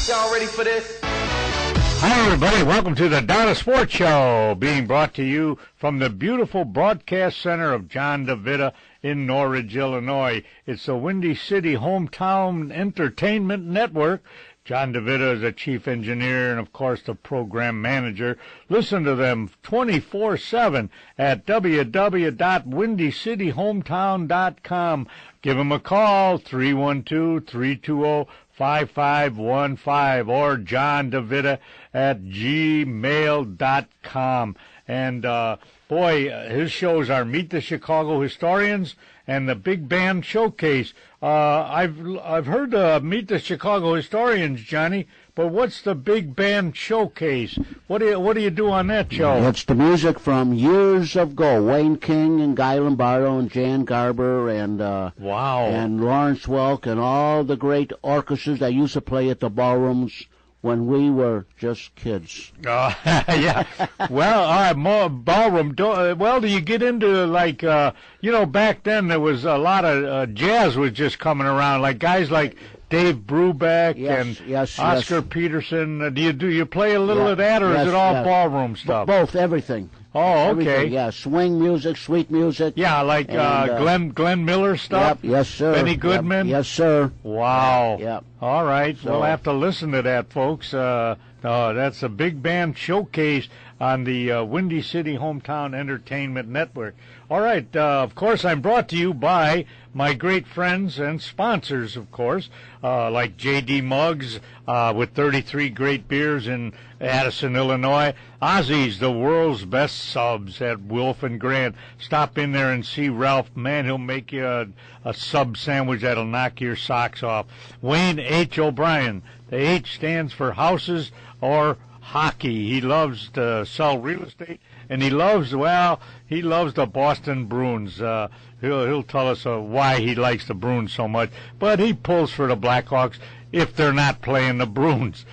Y'all ready for this? Hi, everybody. Welcome to the Donna Sports Show, being brought to you from the beautiful broadcast center of John DeVita in Norridge, Illinois. It's the Windy City Hometown Entertainment Network. John DeVita is the chief engineer and, of course, the program manager. Listen to them 24/7 at www.windycityhometown.com. Give them a call, 312-320-5515, or John DeVita at gmail.com. And, boy, his shows are Meet the Chicago Historians and the Big Band Showcase. I've heard Meet the Chicago Historians, Johnny, but what's the Big Band Showcase? What do you do on that show? It's the music from years ago. Wayne King and Guy Lombardo and Jan Garber and wow, and Lawrence Welk and all the great orchestras that used to play at the ballrooms when we were just kids. Yeah. Well, all right, more ballroom. Do you get into, like, back then there was a lot of jazz was just coming around, like guys like Dave Brubeck and Oscar Peterson. Do you play a little of that, or is it all ballroom stuff? Both, everything. Oh, okay. Everything, yeah, swing music, sweet music. Yeah, like Glenn Miller stuff? Yep, yes, sir. Benny Goodman? Yep, yes, sir. Wow. Yep. All right, So, we'll have to listen to that, folks. That's a Big Band Showcase on the Windy City Hometown Entertainment Network. All right, of course, I'm brought to you by my great friends and sponsors, of course, like J.D. Muggs with 33 great beers in Addison, Illinois. Ozzy's, the world's best subs at Wolf and Grant. Stop in there and see Ralph. Man, he'll make you a sub sandwich that'll knock your socks off. Wayne H. O'Brien. The H stands for houses or hockey. He loves to sell real estate, and he loves the Boston Bruins. He'll tell us why he likes the Bruins so much, but he pulls for the Blackhawks if they're not playing the Bruins.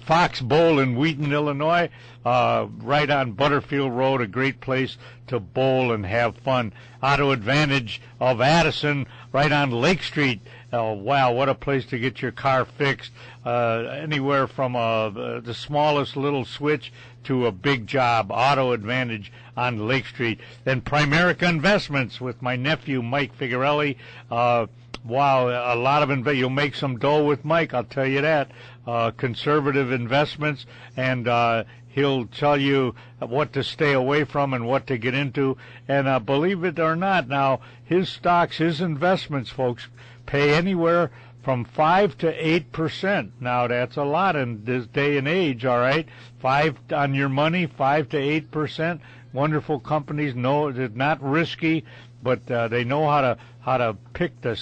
Fox Bowl in Wheaton, Illinois, right on Butterfield Road, a great place to bowl and have fun. Auto Advantage of Addison, right on Lake Street. Wow, what a place to get your car fixed. Anywhere from the smallest little switch to a big job. Auto Advantage on Lake Street. Then Primerica Investments with my nephew, Mike Figarelli. Wow, a lot of you'll make some dough with Mike, I'll tell you that. Conservative investments, and he'll tell you what to stay away from and what to get into. And believe it or not, now, his stocks, his investments, folks, pay anywhere from 5 to 8%. Now, that's a lot in this day and age, all right? 5 on your money, 5 to 8%. Wonderful companies. No, it's not risky, but they know how to pick the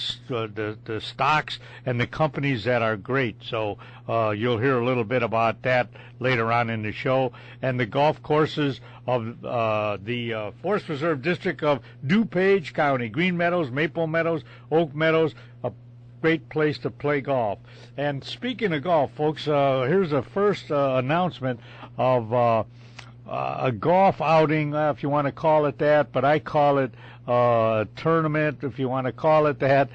stocks and the companies that are great. So you'll hear a little bit about that later on in the show. And the golf courses of the Forest Preserve District of DuPage County, Green Meadows, Maple Meadows, Oak Meadows, a great place to play golf. And speaking of golf, folks, here's the first announcement of a golf outing, if you want to call it that, but I call it a tournament, if you want to call it that.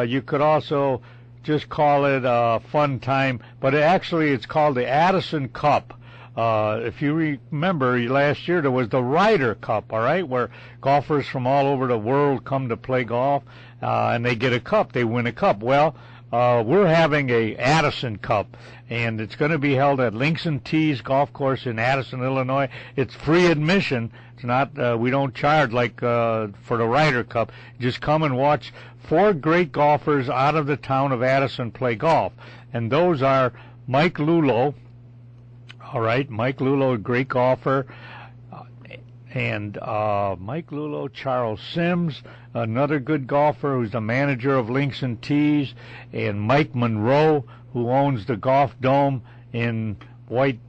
You could also just call it a fun time, but it's called the Addison Cup. If you remember, last year there was the Ryder Cup, all right, where golfers from all over the world come to play golf, and they get a cup, they win a cup. Well, we're having a Addison Cup, and it's going to be held at Links and Tees Golf Course in Addison, Illinois. It's free admission. It's not, we don't charge like for the Ryder Cup. Just come and watch 4 great golfers out of the town of Addison play golf. And those are Mike Lulo. All right, Mike Lulo, a great golfer. And Mike Lulo, Charles Sims, another good golfer who's the manager of Links and Tees, and Mike Monroe, who owns the Golf Dome in White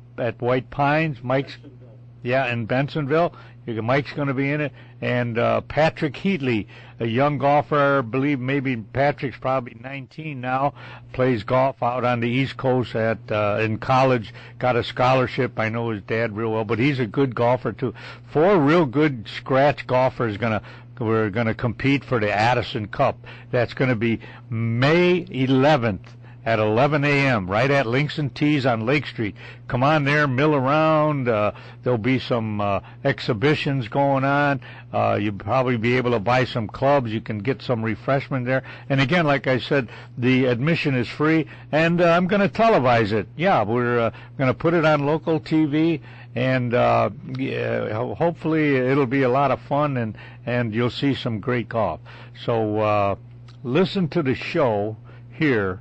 Pines. In Bensonville. Mike's going to be in it. And Patrick Heatley, a young golfer, I believe maybe Patrick's probably 19 now, plays golf out on the East Coast in college, got a scholarship. I know his dad real well, but he's a good golfer too. 4 real good scratch golfers we're going to compete for the Addison Cup. That's going to be May 11th at 11 a.m. right at Links and Teas on Lake Street. Come on there, mill around. There'll be some exhibitions going on. You'll probably be able to buy some clubs. You can get some refreshment there. And again, like I said, the admission is free, and I'm going to televise it. Yeah, we're going to put it on local TV, and hopefully it'll be a lot of fun, and you'll see some great golf. So listen to the show here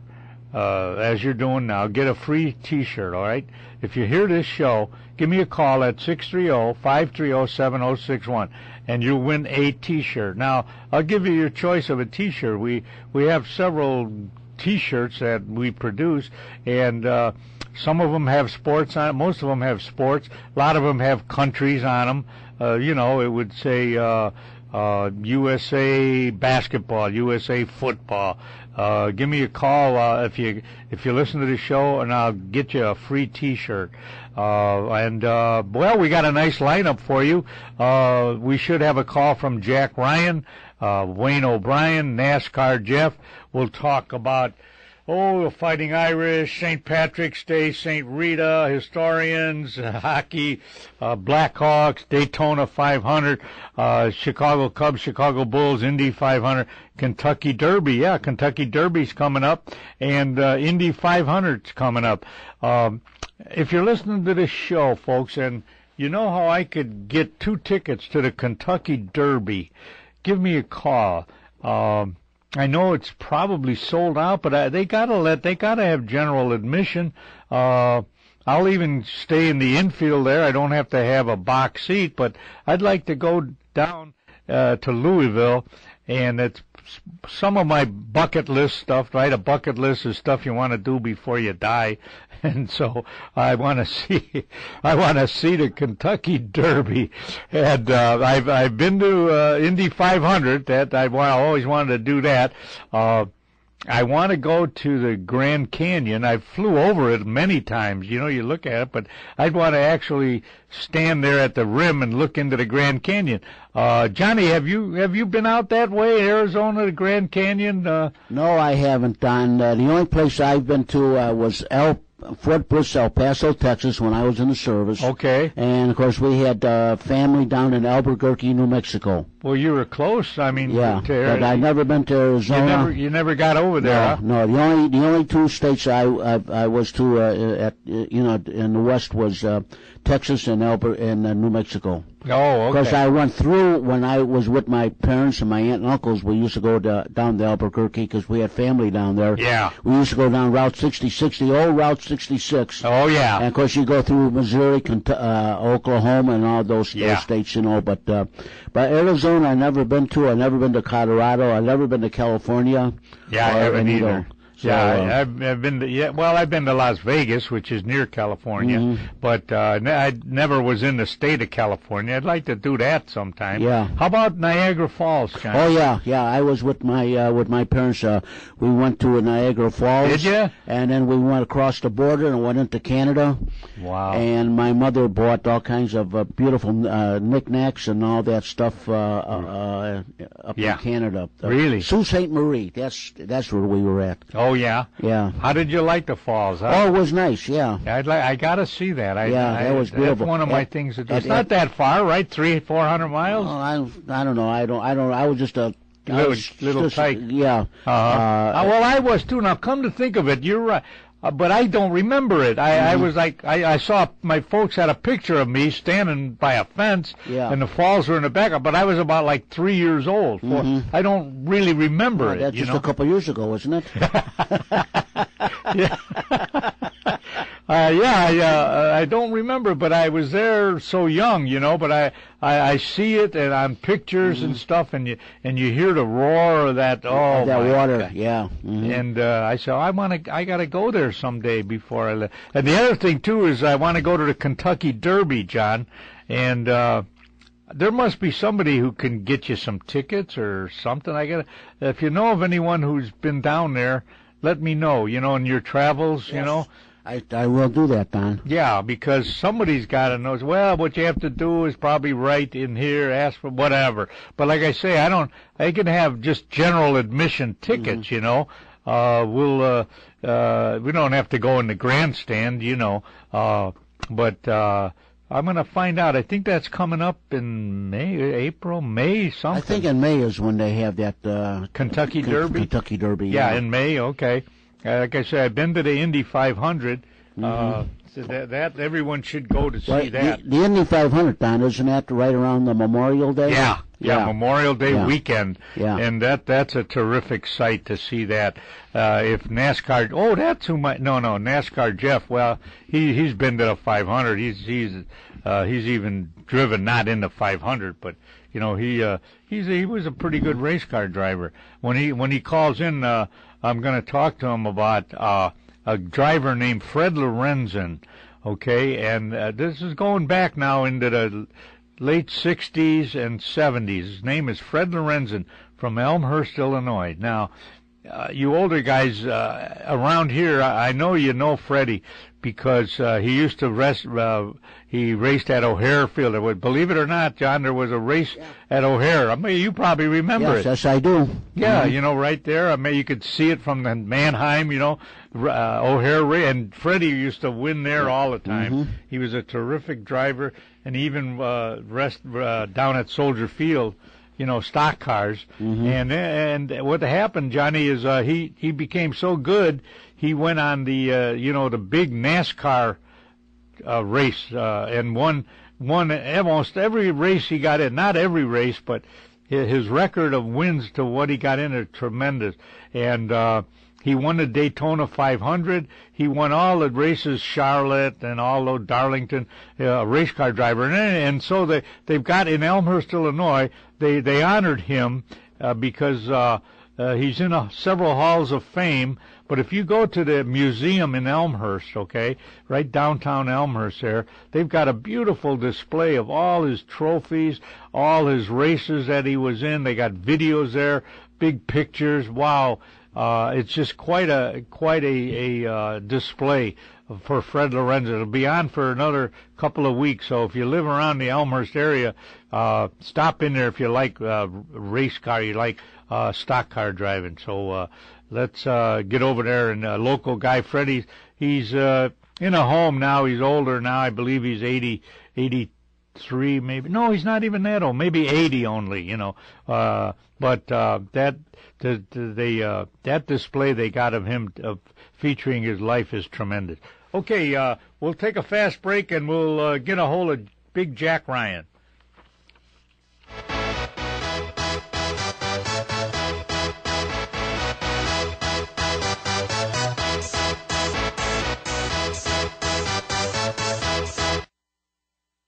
as you're doing now. Get a free T-shirt, all right? If you hear this show, give me a call at 630-530-7061, and you'll win a T-shirt. Now, I'll give you your choice of a T-shirt. We have several T-shirts that we produce, and some of them have sports on it. Most of them have sports. A lot of them have countries on them. It would say USA basketball, USA football. Give me a call if you listen to the show, and I'll get you a free T-shirt. We got a nice lineup for you. We should have a call from Jack Ryan, Wayne O'Brien, NASCAR Jeff. We'll talk about the Fighting Irish, St. Patrick's Day, St. Rita, historians, hockey, Blackhawks, Daytona 500, Chicago Cubs, Chicago Bulls, Indy 500, Kentucky Derby. Yeah, Kentucky Derby's coming up, and Indy 500's coming up. If you're listening to this show, folks, and you know how I could get 2 tickets to the Kentucky Derby, give me a call. I know it's probably sold out, but they gotta have general admission. I'll even stay in the infield there. I don't have to have a box seat, but I'd like to go down to Louisville, and it's some of my bucket list stuff, right? A bucket list is stuff you want to do before you die. And so I want to see the Kentucky Derby, and I've been to Indy 500. That I always wanted to do that. I want to go to the Grand Canyon. I flew over it many times. You look at it, but I'd want to actually stand there at the rim and look into the Grand Canyon. Johnny, have you been out that way, Arizona, the Grand Canyon? No, I haven't, Don. The only place I've been to was Fort Bliss, El Paso, Texas, when I was in the service. Okay. And, of course, we had family down in Albuquerque, New Mexico. Well, you were close. I mean, yeah, but I've never been to Arizona. You never got over there. No. The only 2 states I was to in the West was Texas and New Mexico. Oh, okay. Because I went through when I was with my parents and my aunt and uncles. We used to go down to Albuquerque because we had family down there. Yeah. We used to go down Route 66, the old Route 66. Oh, yeah. And of course you go through Missouri, Oklahoma, and all those states, But Arizona, I've never been to. I've never been to Colorado. I've never been to California. Yeah, I haven't either. either. So, I've been to I've been to Las Vegas, which is near California, but I never was in the state of California. I'd like to do that sometime. Yeah. How about Niagara Falls, John? Oh yeah. I was with my parents. We went to Niagara Falls. Did you? And then we went across the border and went into Canada. Wow. And my mother bought all kinds of beautiful knickknacks and all that stuff up in Canada. Really? Sault Ste. Marie. That's where we were at. Oh yeah. Yeah. How did you like the falls? Huh? Oh, it was nice. Yeah. I gotta see that. That was beautiful. That's one of my things to do. It's not that far, right? 300-400 miles. Oh, I don't know. I don't. I was just a little tight. Yeah. Well, I was too. Now, come to think of it, you're right. But I don't remember it. I was like, I saw my folks had a picture of me standing by a fence, and the falls were in the background. But I was about like 3 years old. I don't really remember it. That's just a couple years ago, isn't it? Yeah. I don't remember, but I was there so young, But I see it and on pictures and stuff, and you hear the roar of that. Oh, that water, God. yeah. And I said, I got to go there someday before I live. And the other thing too is I want to go to the Kentucky Derby, John, and there must be somebody who can get you some tickets or something. If you know of anyone who's been down there, let me know. In your travels, Yes. I will do that, Don. Yeah, because somebody's got to know. Well, what you have to do is probably write in here, ask for whatever. But like I say, I can have just general admission tickets, we don't have to go in the grandstand, but I'm going to find out. I think that's coming up in May, something. I think in May is when they have that Kentucky Derby. Kentucky Derby. Yeah, in May. Okay. Like I said, I've been to the Indy 500. So that everyone should go to see that. The Indy 500, Don, isn't that right around the Memorial Day? Yeah, Memorial Day weekend. Yeah. And that's a terrific sight to see that. If NASCAR, that's who might, no, NASCAR Jeff, well, he's been to the 500. He's even driven not in the 500, but, he was a pretty good race car driver. When he calls in, I'm going to talk to him about, a driver named Fred Lorenzen, okay, and this is going back now into the late 60s and 70s. His name is Fred Lorenzen from Elmhurst, Illinois. Now, you older guys around here, I know you know Freddie because he used to he raced at O'Hare Field. Believe it or not, John, there was a race at O'Hare. I mean, you probably remember it. Yes, I do. Yeah, right there. I mean, you could see it from the Mannheim, O'Hare, and Freddie used to win there all the time. He was a terrific driver, and even down at Soldier Field, stock cars. And what happened, Johnny, is he became so good, he went on the the big NASCAR race and won almost every race he got in. Not every race, but his record of wins to what he got in are tremendous. And he won the Daytona 500. He won all the races, Charlotte and all those Darlington, race car driver. And so they've got in Elmhurst, Illinois, they honored him because he's in several halls of fame. But if you go to the museum in Elmhurst, okay, right downtown Elmhurst there, they've got a beautiful display of all his trophies, all his races that he was in. They got videos there, big pictures. Wow. It's just quite a display for Fred Lorenzen. It'll be on for another couple of weeks. So if you live around the Elmhurst area, stop in there if you like race car, you like stock car driving. So let's get over there. And local guy Freddie, he's in a home now. He's older now. I believe he's 83, maybe. No, he's not even that old. Maybe 80 only. But that display they got of him featuring his life is tremendous. Okay, we'll take a fast break and we'll get a hold of Big Jack Ryan.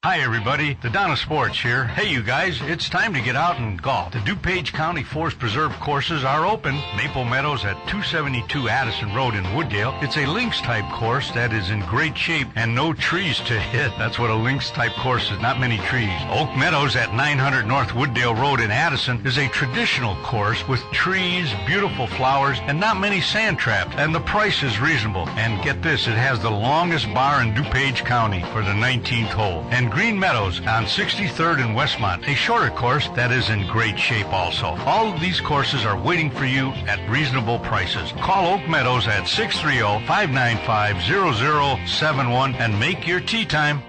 Hi, everybody. The Donna Sports here. Hey, you guys, it's time to get out and golf. The DuPage County Forest Preserve courses are open. Maple Meadows at 272 Addison Road in Woodgale. It's a links-type course that is in great shape and no trees to hit. That's what a links-type course is, not many trees. Oak Meadows at 900 North Wooddale Road in Addison is a traditional course with trees, beautiful flowers, and not many sand traps. And the price is reasonable. And get this, it has the longest bar in DuPage County for the 19th hole. And Green Meadows on 63rd and Westmont, a shorter course that is in great shape also. All of these courses are waiting for you at reasonable prices. Call Oak Meadows at 630-595-0071 and make your tee time.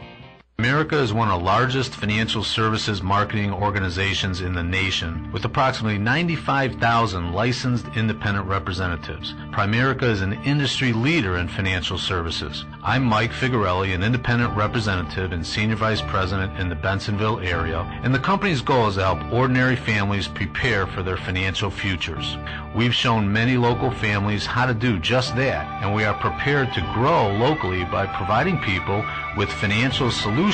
America is one of the largest financial services marketing organizations in the nation, with approximately 95,000 licensed independent representatives. Primerica is an industry leader in financial services. I'm Mike Figarelli, an independent representative and senior vice president in the Bensonville area, and the company's goal is to help ordinary families prepare for their financial futures. We've shown many local families how to do just that, and we are prepared to grow locally by providing people with financial solutions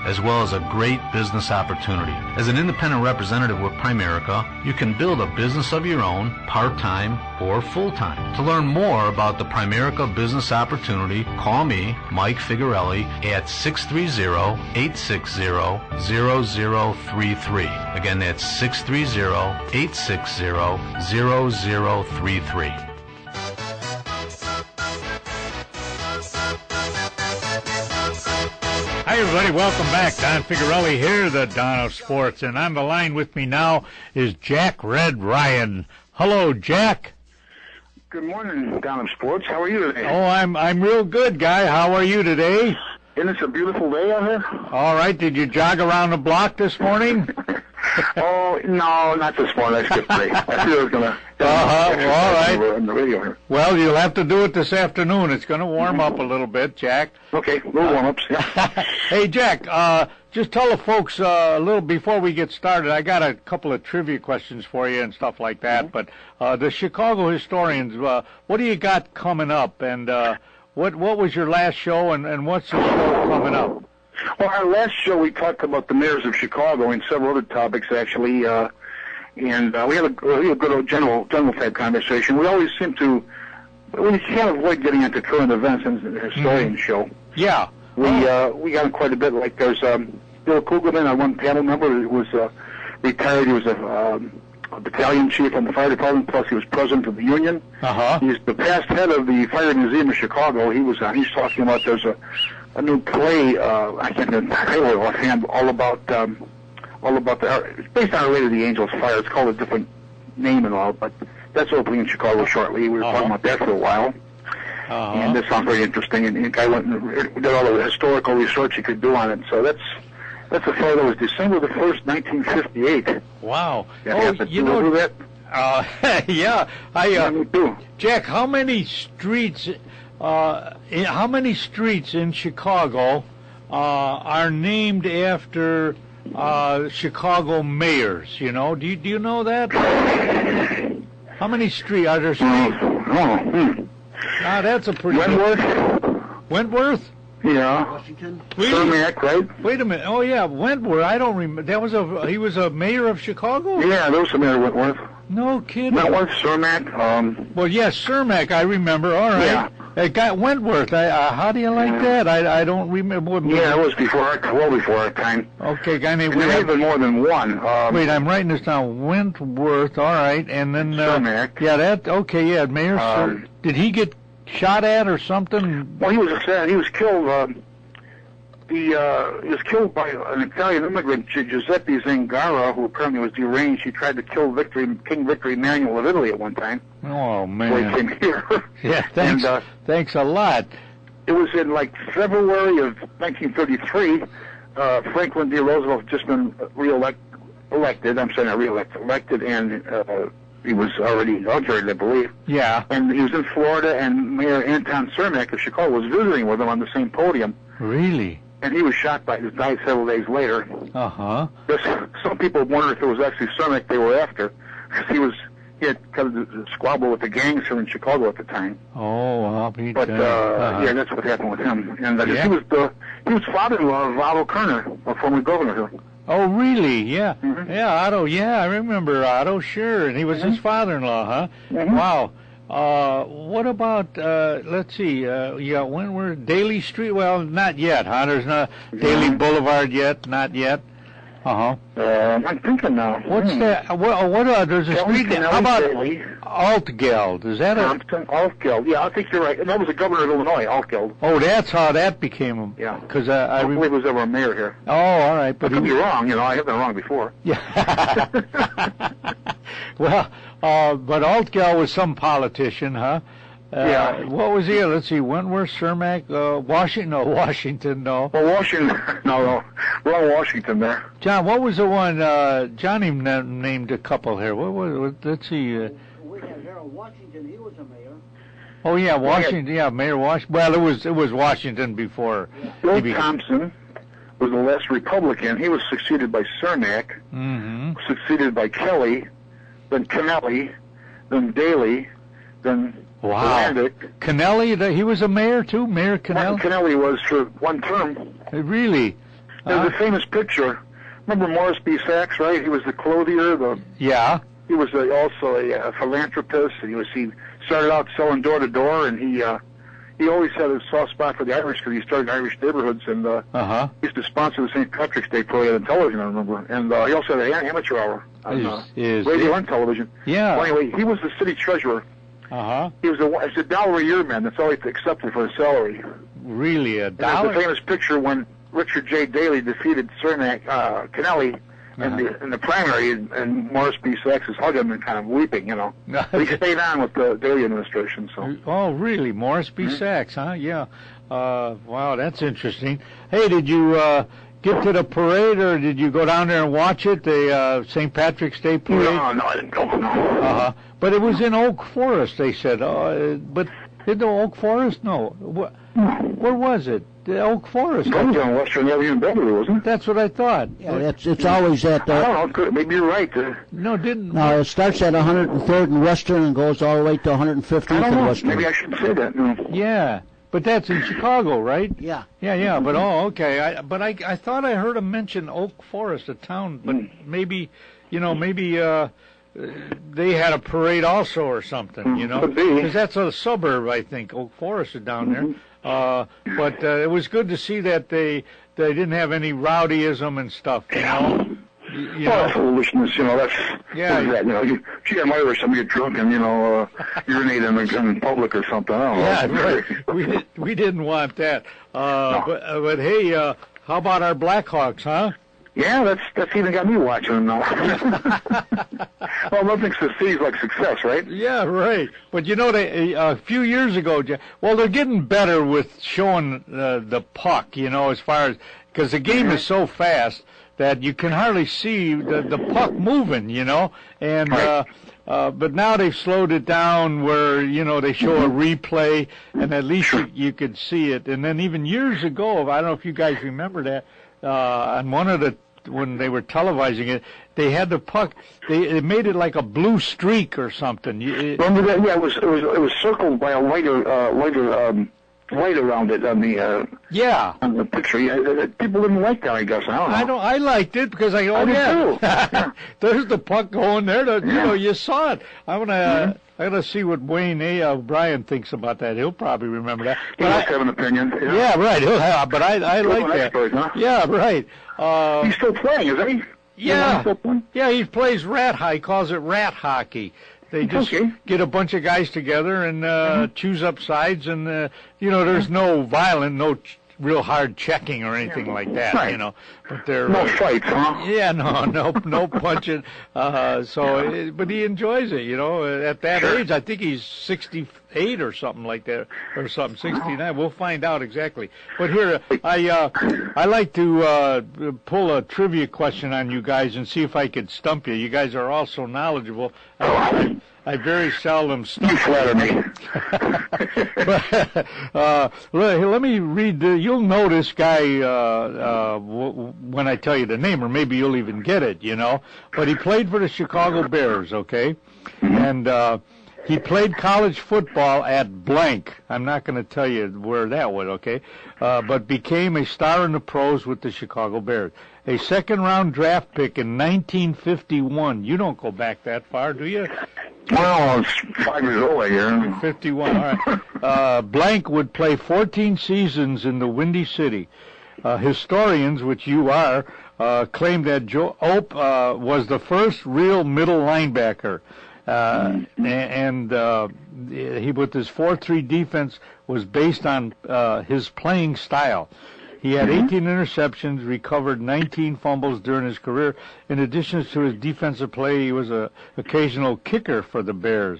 as well as a great business opportunity. As an independent representative with Primerica, you can build a business of your own, part-time or full-time. To learn more about the Primerica business opportunity, call me, Mike Figarelli, at 630-860-0033. Again, that's 630-860-0033. Hi, everybody. Welcome back. Don Figarelli here, the Don of Sports. And on the line with me now is Jack Red Ryan. Hello, Jack. Good morning, Down in Sports. How are you today? Oh, I'm real good, Guy. How are you today? Isn't it a beautiful day out here? All right. Did you jog around the block this morning? Oh, no, not this morning. I skipped today. I thought I was going to all right. on the radio here. Well, you'll have to do it this afternoon. It's going to warm up a little bit, Jack. Okay, little warm-ups. Yeah. Hey, Jack, just tell the folks a little before we get started. I got a couple of trivia questions for you and stuff like that. But the Chicago Historians, what do you got coming up? And what was your last show, and what's the show coming up? Well, our last show we talked about the mayors of Chicago and several other topics, actually, and we had a good old general type conversation. We always seem to, we can't avoid getting into current events in the historian show. Yeah. We got quite a bit. Like there's Bill Kugelman, our one panel member, who was retired. He was a battalion chief on the fire department, plus he was president of the union. He's the past head of the Fire Museum of Chicago. He's talking about there's a new play, I can't remember the title offhand, all about it's based on Our Lady of the Angels Fire. It's called a different name and all, but that's opening in Chicago shortly. We were talking about that for a while. And this sounds very interesting, and the guy went and did all the historical research he could do on it. So that's a show that was December the 1st, 1958. Wow. You know that? Yeah. Me too. Jack, how many streets in Chicago are named after Chicago mayors? You know, do you know that? How many streets are there? That's a pretty. Wentworth? Yeah. Washington. Cermak, right? Wait a minute. Oh yeah, Wentworth. I don't remember. He was a mayor of Chicago? Yeah, there was a mayor Wentworth. No kidding. Wentworth, Cermak. Well, yes, Cermak. I remember. All right. Yeah. It got Wentworth. How do you like that? I don't remember. Yeah, it was before our time. Okay, guy named. There may have been more than one. Wait, I'm writing this down. Wentworth. All right, and then. Cermak. Yeah, that. Okay, yeah, Mayor. Did he get shot at or something? Well, he was killed. He was killed by an Italian immigrant, Giuseppe Zangara, who apparently was deranged. He tried to kill King Victor Emmanuel of Italy at one time. Oh, man. Before he came here. Yeah, thanks. And, thanks a lot. It was in, February of 1933. Franklin D. Roosevelt had just been elected. I'm saying not elected, and he was already inaugurated, I believe. Yeah. And he was in Florida, and Mayor Anton Cermak of Chicago was visiting with him on the same podium. Really? And he was shot he died several days later. Some people wonder if it was actually Cermak they were after, because he had kind of a squabble with the gangs here in Chicago at the time. Oh, I'll be. But yeah, that's what happened with him. And he was father-in-law of Otto Kerner, a former governor here. Oh, really? Yeah. Yeah, Otto. Yeah, I remember Otto. Sure, and he was his father-in-law, huh? Wow. What about, let's see, you got Wentworth, Daly Street? Well, not yet, huh? There's not Daly Boulevard yet, not yet. I'm thinking now. What's that? There's a street, how about Daly. Altgeld? Is that Thompson, Altgeld. Yeah, I think you're right. And that was the governor of Illinois, Altgeld. Oh, that's how that became him. Yeah. Because I don't believe he was ever a mayor here. Oh, all right. But I could be wrong, I have been wrong before. Yeah. Well, but Altgeld was some politician, huh? Yeah. What was he? Let's see, Wentworth, Cermak, Washington, no. Well, Washington, no, wrong Washington there. John, what was the one, Johnny named a couple here. What was, let's see. We had Harold Washington, he was a mayor. Oh, yeah, Washington, yeah, Mayor Washington. Well, it was Washington before. Bill Thompson was the last Republican. He was succeeded by Cermak, succeeded by Kelly, then Kennelly, then Daly, then Atlantic. Kennelly, he was a mayor too? Mayor Kennelly? Martin Kennelly was for one term. Really? There's a famous picture. Remember Morris B. Sachs, right? He was the clothier. Yeah. He was also a philanthropist, and he started out selling door to door, and he always had a soft spot for the Irish because he started Irish neighborhoods, and he used to sponsor the St. Patrick's Day parade on television, I remember. And he also had an amateur hour on radio and television. Yeah. Well, anyway, he was the city treasurer. He was it's $1 a year man. That's all he accepted for his salary. Really, $1? And there's a famous picture when Richard J. Daley defeated Kennelly in the primary, and Morris B. Sachs is hugging him and kind of weeping, you know. But he stayed on with the Daley administration, so. Oh, really? Morris B. Sachs, huh? Yeah. Wow, that's interesting. Hey, did you get to the parade, or did you go down there and watch it, the St. Patrick's Day parade? No, I didn't go, no. But it was in Oak Forest, they said. But in the Oak Forest? No. Where was it? The Oak Forest. It was on Western Avenue in Beverly, wasn't it? That's what I thought. Yeah, it's always at... I don't know, maybe you're right. No, didn't... No, it starts at 103rd and Western and goes all the way to 115th and Western. Maybe I shouldn't say that, no. Yeah. But that's in Chicago, right? Yeah. Yeah. But okay. I thought I heard him mention Oak Forest, a town. But maybe they had a parade also or something. You know, because that's a suburb, I think. Oak Forest is down there. But it was good to see that they didn't have any rowdyism and stuff. You know. That's foolishness, you know, that's, yeah. That, you know, you admire somebody get drunk and, you know, urinate in public or something, I don't know. Yeah, right. We didn't want that. No. But hey, how about our Blackhawks, huh? Yeah, that's even got me watching them now. Well, nothing succeeds like success, right? Yeah, right. But you know, a few years ago, well, they're getting better with showing the puck, you know, as far as, because the game is so fast that you can hardly see the puck moving, you know, and but now they've slowed it down where, you know, they show a replay and at least you could see it. And then even years ago, I don't know if you guys remember that, on one of when they were televising it, they had the puck. They made it like a blue streak or something. Remember that? Yeah, it was circled by a lighter light around it on the picture. Yeah, people didn't like that, I guess. I don't know. I liked it because I there's the puck going there. You know, you saw it. I gotta see what Wayne A. O'Brien thinks about that. He'll probably remember that. He must have an opinion. Yeah, right. He'll have, but I like that. Expert, huh? Yeah, right. He's still playing, isn't he? Yeah. Yeah, he plays he calls it rat hockey. They just get a bunch of guys together and choose up sides, and you know, there's no violent, real hard checking or anything like that, you know. But they're no fights, huh? Yeah, no punching. But he enjoys it, you know. At that age, I think he's 68 or something like that, or something 69. We'll find out exactly. But here, I like to pull a trivia question on you guys and see if I could stump you. You guys are all so knowledgeable. I very seldom stump. You flatter me. But, let me read. You'll know this guy when I tell you the name, or maybe you'll even get it, you know. But he played for the Chicago Bears, okay? And he played college football at blank. I'm not going to tell you where that was, okay? But became a star in the pros with the Chicago Bears. A second-round draft pick in 1951. You don't go back that far, do you? Well, I was 5 years old, I guess. 51, all right. Blank would play 14 seasons in the Windy City. Historians, which you are, claim that Joe Ope was the first real middle linebacker. And he, with his 4-3 defense, was based on his playing style. He had 18 interceptions, recovered 19 fumbles during his career. In addition to his defensive play, he was an occasional kicker for the Bears.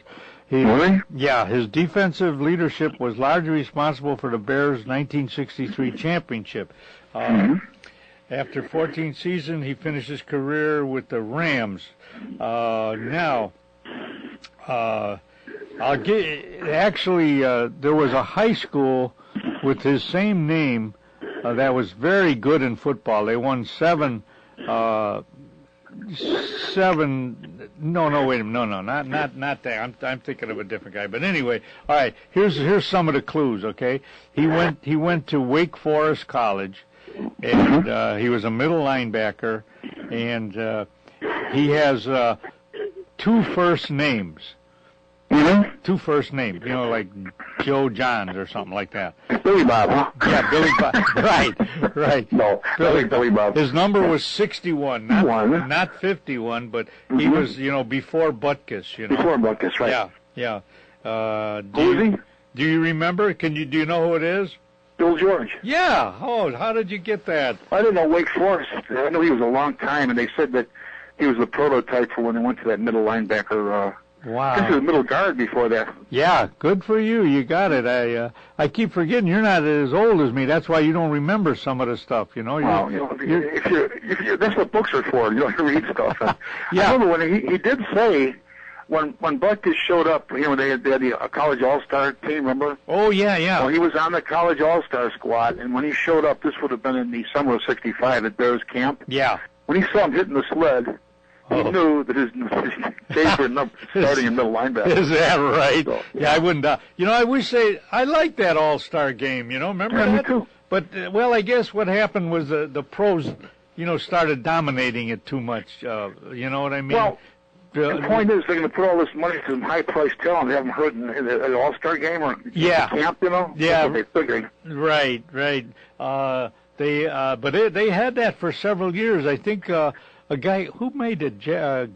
Really? Yeah, his defensive leadership was largely responsible for the Bears' 1963 championship. After 14 seasons, he finished his career with the Rams. There was a high school with his same name that was very good in football. They won seven. No, wait a minute. No, not that. I'm thinking of a different guy. But anyway, all right. Here's some of the clues. Okay, he went to Wake Forest College, and he was a middle linebacker, and he has 2 first names. Mm-hmm. 2 first names, you know, like Joe Johns or something like that. Billy Bob, huh? Yeah, Billy Bob. Right. No, Billy Bob. His number was 61, not 51, but he was, you know, before Butkus, you know. Before Butkus, right. Yeah. Who is he? Do you remember? Do you know who it is? Bill George. Yeah. Oh, how did you get that? I didn't know Wake Forest. I know he was a long time, and they said that he was the prototype for when they went to that middle linebacker. Wow. This was middle guard before that. Yeah, good for you. You got it. I keep forgetting you're not as old as me. That's why you don't remember some of the stuff. You know. Well, if you that's what books are for. You don't read stuff. Yeah. I remember when he did say. When Butkus showed up, they had the college all-star team, remember? Oh, yeah. Well, he was on the college all-star squad, and when he showed up, this would have been in the summer of '65 at Bears camp. Yeah. When he saw him hitting the sled, he knew that his days were numbered starting in middle linebacker. Is that right? So, yeah, I wouldn't. I wish I liked that all-star game, remember that? Me too. But, I guess what happened was the pros, started dominating it too much. You know what I mean? Well, the point is, they're going to put all this money to some high-priced talent they haven't heard in an all-star game or camp, Yeah. That's what they figured. Right. They had that for several years. I think a guy who made it,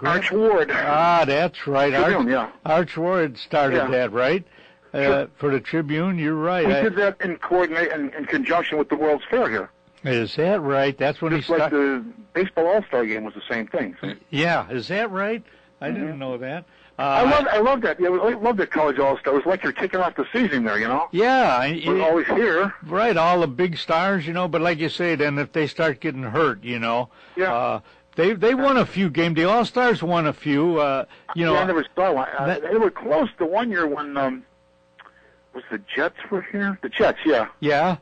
Arch Ward. Ah, that's right. Tribune, Arch Ward started that, right? Sure. For the Tribune, you're right. He did that in conjunction with the World's Fair here. Is that right? That's when Just like the baseball all-star game was the same thing. So. Yeah, is that right? I didn't know that. I love that. Yeah, I love that college all-star. It was like you're kicking off the season there, Yeah. We're always here. Right, all the big stars, but like you say, then if they start getting hurt, Yeah. They won a few games. The All-Stars won a few, I never saw one. They were close the one year when, was the Jets were here? The Jets, yeah. Yeah.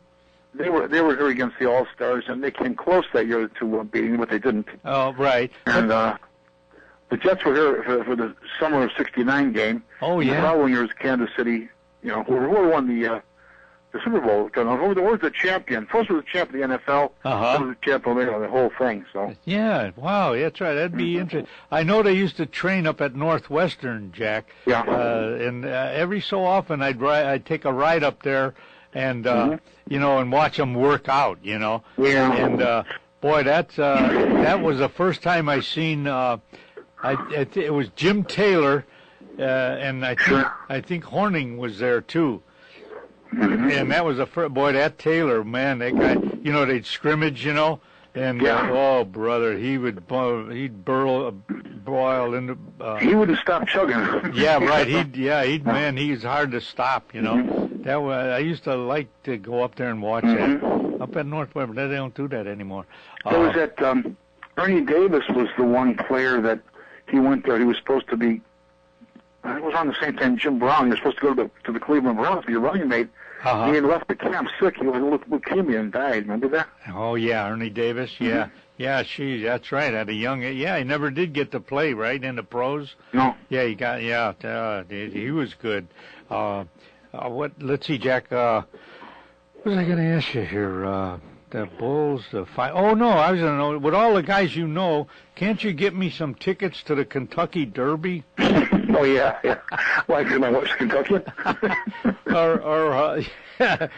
They were here against the All-Stars, and they came close that year to beating, but they didn't. Oh, right. And, the Jets were here for the summer of '69 game. Oh, yeah. The following year was Kansas City, who won the Super Bowl. Who was the champion? First was the champion of the NFL. Then was the champion of the whole thing. So. Yeah. Wow. That's right. That'd be interesting. I know they used to train up at Northwestern, Jack. Yeah. And every so often I'd take a ride up there, and and watch them work out. Yeah. And boy, that was the first time I seen. It was Jim Taylor, and I think Horning was there too. And that was the first. Boy, that Taylor, man, that guy. They'd scrimmage, and oh brother, he'd boil into. He wouldn't stop chugging. Yeah, right. Man, he's hard to stop. That was. I used to like to go up there and watch that up at Northwest, but they don't do that anymore. There was that. Ernie Davis was the one player that. He went there. He was supposed to be. It was on the same time Jim Brown. He was supposed to go to the Cleveland Browns to be a running mate. He had left the camp sick. He had leukemia and died. Remember that? Oh yeah, Ernie Davis. Yeah, that's right. At a young, he never did get to play right in the pros. No. Yeah, he got. Yeah, he was good. Let's see, Jack. What was I going to ask you here? The Bulls, the fight. Oh no, I was going to know. With all the guys can't you get me some tickets to the Kentucky Derby? Oh yeah. Why? Because my wife's Kentuckian.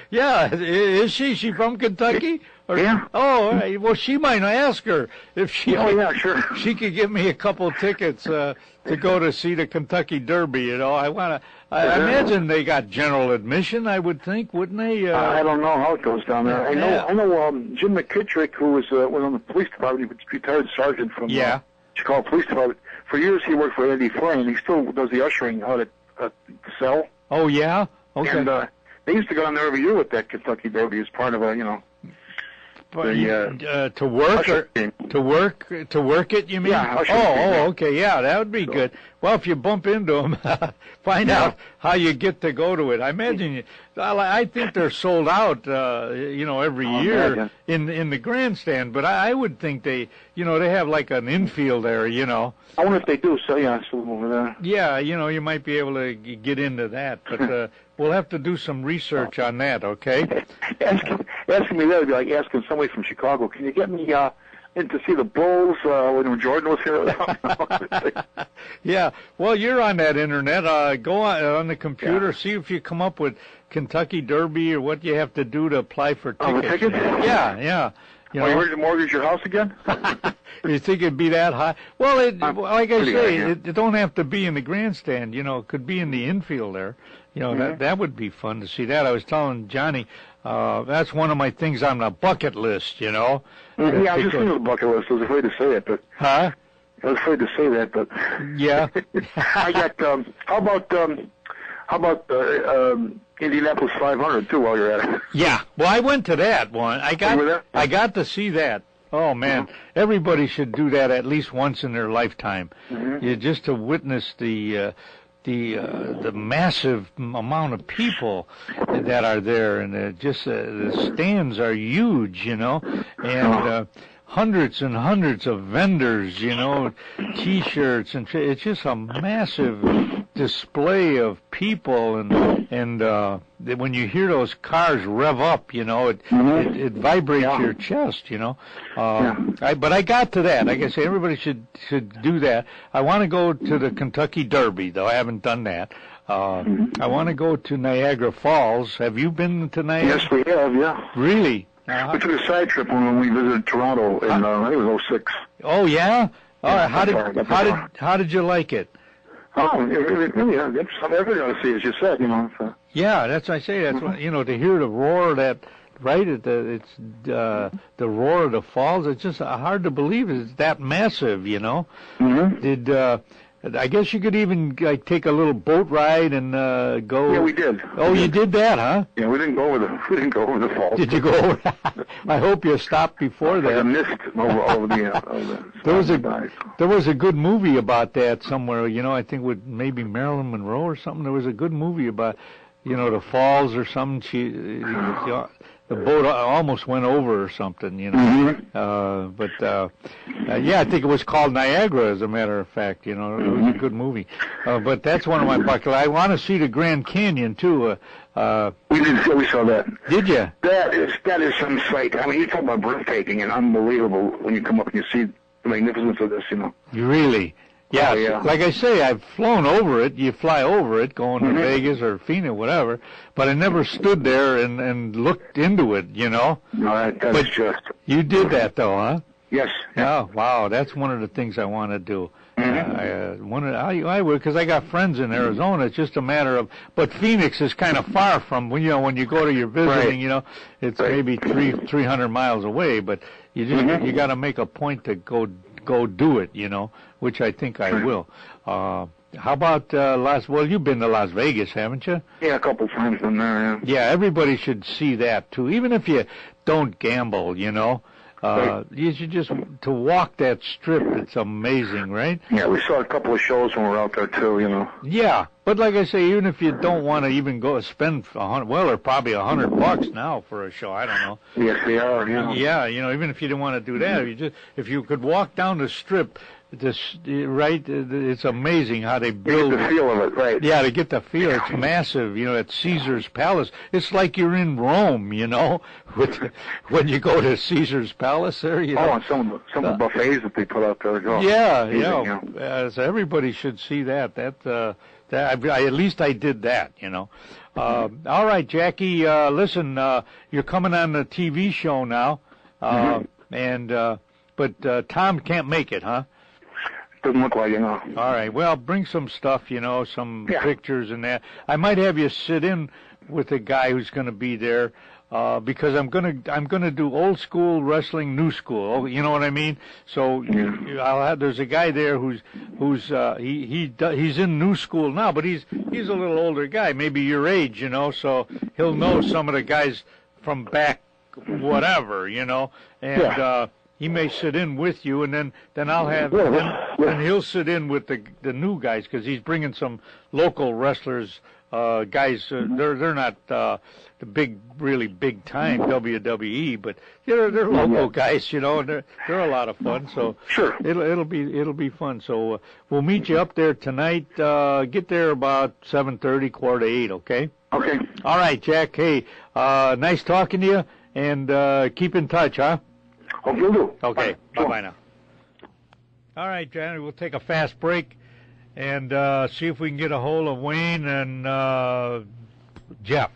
Yeah, is she? She from Kentucky? Yeah. Oh, all right. Well, she might ask her if she. Oh yeah, sure. She could give me a couple tickets to go to see the Kentucky Derby. I imagine they got general admission. I would think, wouldn't they? I don't know how it goes down there. I know. Jim McKittrick, who was on the police department, he was a retired sergeant from Chicago Police Department. For years, he worked for Andy Frayne. He still does the ushering out at the cell. Oh yeah. Okay. And they used to go down there every year with that Kentucky Derby as part of a to work to work it, you mean? Yeah. Okay, yeah, that would be good. Well, if you bump into them, find out how you get to go to it. I imagine I think they're sold out, every year in the grandstand. But I would think they have like an infield area, I wonder if they do. So over there. Yeah, you might be able to get into that, but we'll have to do some research on that. Okay. Asking me that would be like asking somebody from Chicago, can you get me in to see the Bulls when Jordan was here? Yeah. Well, you're on that internet. Go on the computer, see if you come up with Kentucky Derby or what you have to do to apply for tickets. Tickets? Yeah. You ready to mortgage your house again? You think it'd be that high? Well, like I say, it don't have to be in the grandstand. It could be in the infield there. You know, that would be fun to see that. I was telling Johnny, that's one of my things on the bucket list, you know. Yeah, I was just thinking of the bucket list. I was afraid to say it, but... Huh? I was afraid to say that, but... Yeah. I got, how about Indianapolis 500, too, while you're at it? Yeah. Well, I went to that one. I got to see that. Oh, man. Everybody should do that at least once in their lifetime. Just to witness the massive amount of people that are there, and the stands are huge, you know, and hundreds and hundreds of vendors, you know, T-shirts, and it's just a massive display of people, and when you hear those cars rev up, you know, it vibrates your chest, you know. But I got to that. Like I say, everybody should do that. I want to go to the Kentucky Derby, though. I haven't done that. I want to go to Niagara Falls. Have you been to Niagara? Yes, we have. Yeah. Really? We took a side trip when we visited Toronto in I think it was 06. Oh yeah. All right. How did you like it? Oh, really, everything I see, as you said, you know. So. Yeah, that's what I say. That's what, you know, to hear the roar of that, right? It's the roar of the falls. It's just hard to believe it's that massive, you know. I guess you could even take a little boat ride and go. Yeah, we did. Oh, you did that, huh? Yeah, we didn't go over the falls. Did you go over? I hope you stopped before that. I missed over the. There was a good movie about that somewhere. You know, I think with maybe Marilyn Monroe or something. There was a good movie about, you know, the falls or something. The boat almost went over or something, you know. Yeah, I think it was called Niagara, as a matter of fact. You know, it was a good movie. But that's one of my bucket lists. I want to see the Grand Canyon too. We saw that. Did you? That is some sight. I mean, you talk about breathtaking and unbelievable when you come up and you see the magnificence of this. You know. You really. Yeah, yeah. Like I say, I've flown over it. You fly over it, going to Vegas or Phoenix, whatever. But I never stood there and looked into it, you know. No, that's just. You did that, though, huh? Yes. Oh, wow. That's one of the things I want to do. I would, because I got friends in Arizona. It's just a matter of. But Phoenix is kind of far from, you know, when you go to your visiting, you know, it's maybe 300 miles away. But you got to make a point to go do it, you know, which I think I will. How about well, you've been to Las Vegas, haven't you? Yeah, a couple times in there, yeah. Yeah, everybody should see that, too, even if you don't gamble, you know. You should just, to walk that strip, it's amazing, right? Yeah, we saw a couple of shows when we were out there, too, you know. Yeah, but like I say, even if you don't want to even go spend they're probably $100 now for a show, I don't know. Yes, they are, yeah. Yeah, you know, even if you didn't want to do that, if you could walk down the strip, it's amazing how they build. You get the feel of it, right? Yeah, to get the feel. It's massive, you know, at Caesar's Palace. It's like you're in Rome, you know, when you go to Caesar's Palace there, you know. Oh, and some of the buffets that they put out there. Oh, yeah. So everybody should see that. At least I did that, you know. All right, Jackie, listen, you're coming on the TV show now, but Tom can't make it, huh? Doesn't look like, you know. All right. Well, bring some stuff, you know, some pictures and that. I might have you sit in with a guy who's going to be there, because I'm gonna do old school wrestling, new school. You know what I mean? So there's a guy there who's he's in new school now, but he's a little older guy, maybe your age, you know. So he'll know some of the guys from back, whatever, you know, and. He may sit in with you, and then I'll have, and he'll sit in with the new guys, because he's bringing some local wrestlers, guys. They're not the really big time WWE, but they're local guys, you know, and they're a lot of fun. So sure, it'll be fun. So we'll meet you up there tonight. Get there about 7:30, 7:45. Okay. Okay. All right, Jack. Hey, nice talking to you, and keep in touch, huh? Oh, you'll do. Okay. Bye-bye now. All right, Johnny, we'll take a fast break and see if we can get a hold of Wayne and Jeff.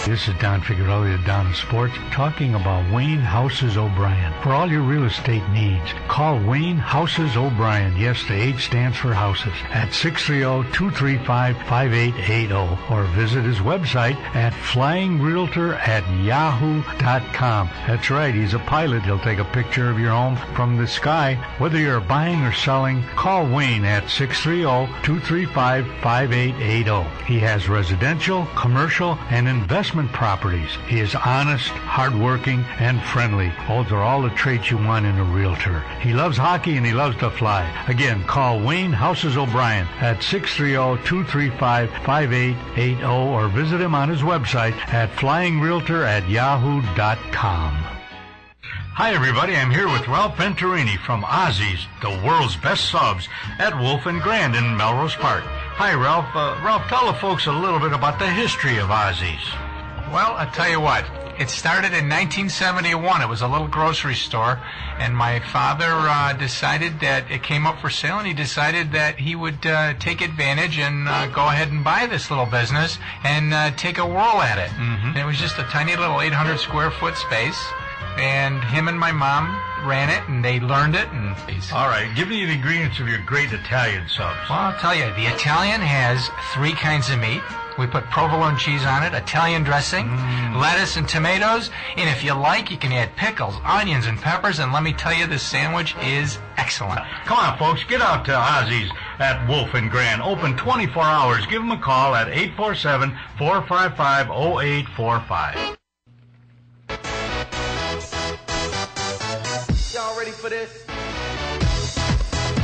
You're this is Don Figueroa of Don Sports talking about Wayne Houses O'Brien. For all your real estate needs, call Wayne Houses O'Brien. Yes, the H stands for houses. At 630-235-5880 or visit his website at flyingrealtor@yahoo.com. That's right, he's a pilot. He'll take a picture of your home from the sky. Whether you're buying or selling, call Wayne at 630-235-5880. He has residential, commercial, and investment properties. He is honest, hardworking, and friendly. Those are all the traits you want in a realtor. He loves hockey and he loves to fly. Again, call Wayne Houses O'Brien at 630-235-5880 or visit him on his website at flyingrealtor@yahoo.com. Hi, everybody. I'm here with Ralph Venturini from Ozzy's, the world's best subs, at Wolf and Grand in Melrose Park. Hi, Ralph. Ralph, tell the folks a little bit about the history of Ozzy's. Well, I'll tell you what. It started in 1971. It was a little grocery store, and my father decided that it came up for sale, and he decided that he would take advantage and go ahead and buy this little business and take a whirl at it. Mm-hmm. And it was just a tiny little 800 square foot space, and him and my mom ran it, and they learned it. And all right, give me the ingredients of your great Italian subs. Well, I'll tell you, the Italian has 3 kinds of meat. We put provolone cheese on it, Italian dressing, lettuce and tomatoes, and if you like, you can add pickles, onions, and peppers, and let me tell you, this sandwich is excellent. Come on, folks, get out to Ozzy's at Wolf and Grand. Open 24 hours. Give them a call at 847-455-0845. Y'all ready for this?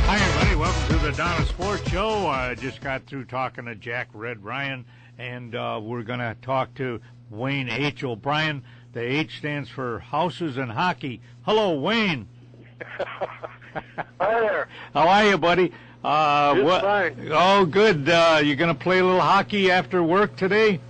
Hi, everybody. Welcome to the Donna Sports Show. I just got through talking to Jack Red Ryan, and we're going to talk to Wayne H. O'Brien. The H stands for Houses and Hockey. Hello, Wayne. Hi there. How are you, buddy? Fine. Oh, good. You going to play a little hockey after work today?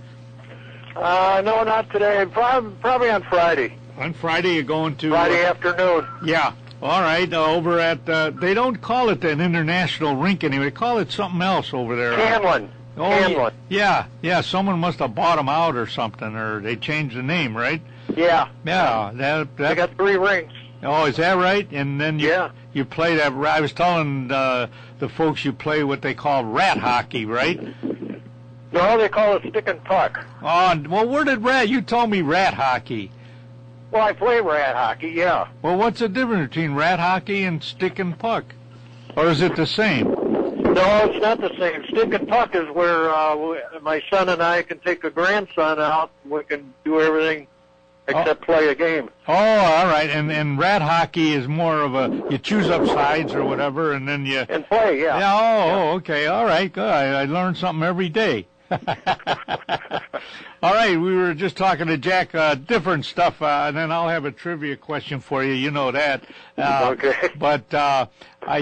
No, not today. Probably on Friday. On Friday, you're going to... Friday afternoon. Yeah. All right. Over at... they don't call it an international rink anyway. They call it something else over there. Hanlon. Hanlon. Yeah. Someone must have bought them out or something, or they changed the name, right? Yeah. Yeah. They got 3 rings. Oh, is that right? And then you play that... I was telling the folks you play what they call rat hockey, right? No, they call it stick and puck. Oh, well, where did rat... You told me rat hockey. Well, I play rat hockey, yeah. Well, what's the difference between rat hockey and stick and puck? Or is it the same? No, it's not the same. Stick and puck is where my son and I can take a grandson out, and we can do everything except play a game. Oh, all right. And rat hockey is more of a, you choose up sides or whatever, and then you... And play, yeah. Oh, okay. All right, good. I learn something every day. All right, we were just talking to Jack, different stuff, and then I'll have a trivia question for you. You know that. Okay. But I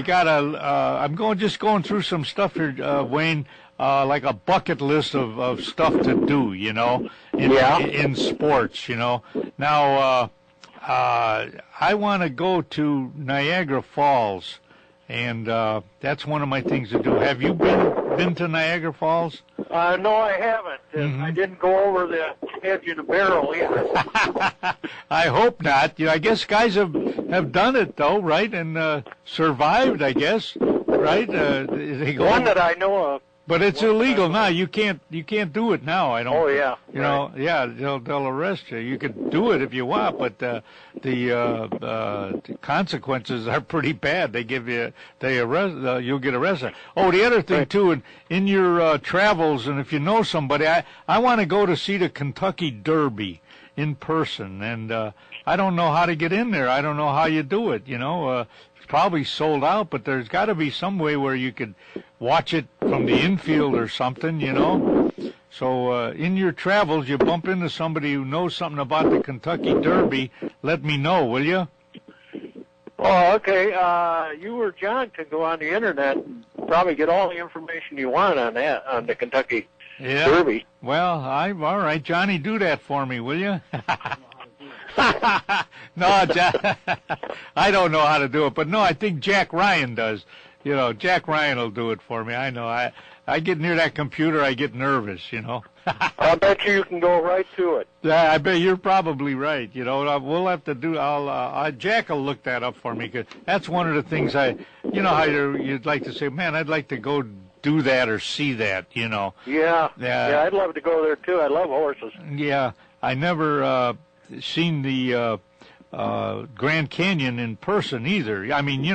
got I'm going through some stuff here, Wayne, like a bucket list of stuff to do, you know, in sports, you know. Now, I want to go to Niagara Falls, and that's one of my things to do. Have you been to Niagara Falls? No, I haven't. Mm-hmm. I didn't go over the edge in a barrel either. I hope not. I guess guys have done it though, right? And survived, I guess, right? They go one that I know of. But it's illegal now. You can't do it now. I don't. Oh yeah. You know, yeah, they'll arrest you. You could do it if you want, but the consequences are pretty bad. You'll get arrested. Oh, the other thing too, in your travels, and if you know somebody, I want to go to see the Kentucky Derby in person, and I don't know how to get in there. I don't know how you do it. You know, it's probably sold out, but there's got to be some way where you could watch it from the infield or something, you know. So in your travels, you bump into somebody who knows something about the Kentucky Derby, let me know, will you? Oh, okay. You or John can go on the internet and probably get all the information you want on that, on the Kentucky Derby. Well, all right, Johnny, do that for me, will you? No, John, I don't know how to do it, but no, I think Jack Ryan does. Jack Ryan will do it for me. I know. I get near that computer, I get nervous, I bet you can go right to it. Yeah, I bet you're probably right. We'll have to do. Jack will look that up for me, 'cause that's one of the things how you'd like to say, man, I'd like to go do that or see that. Yeah, I'd love to go there too. I love horses. Yeah, I never seen the Grand Canyon in person either. I mean,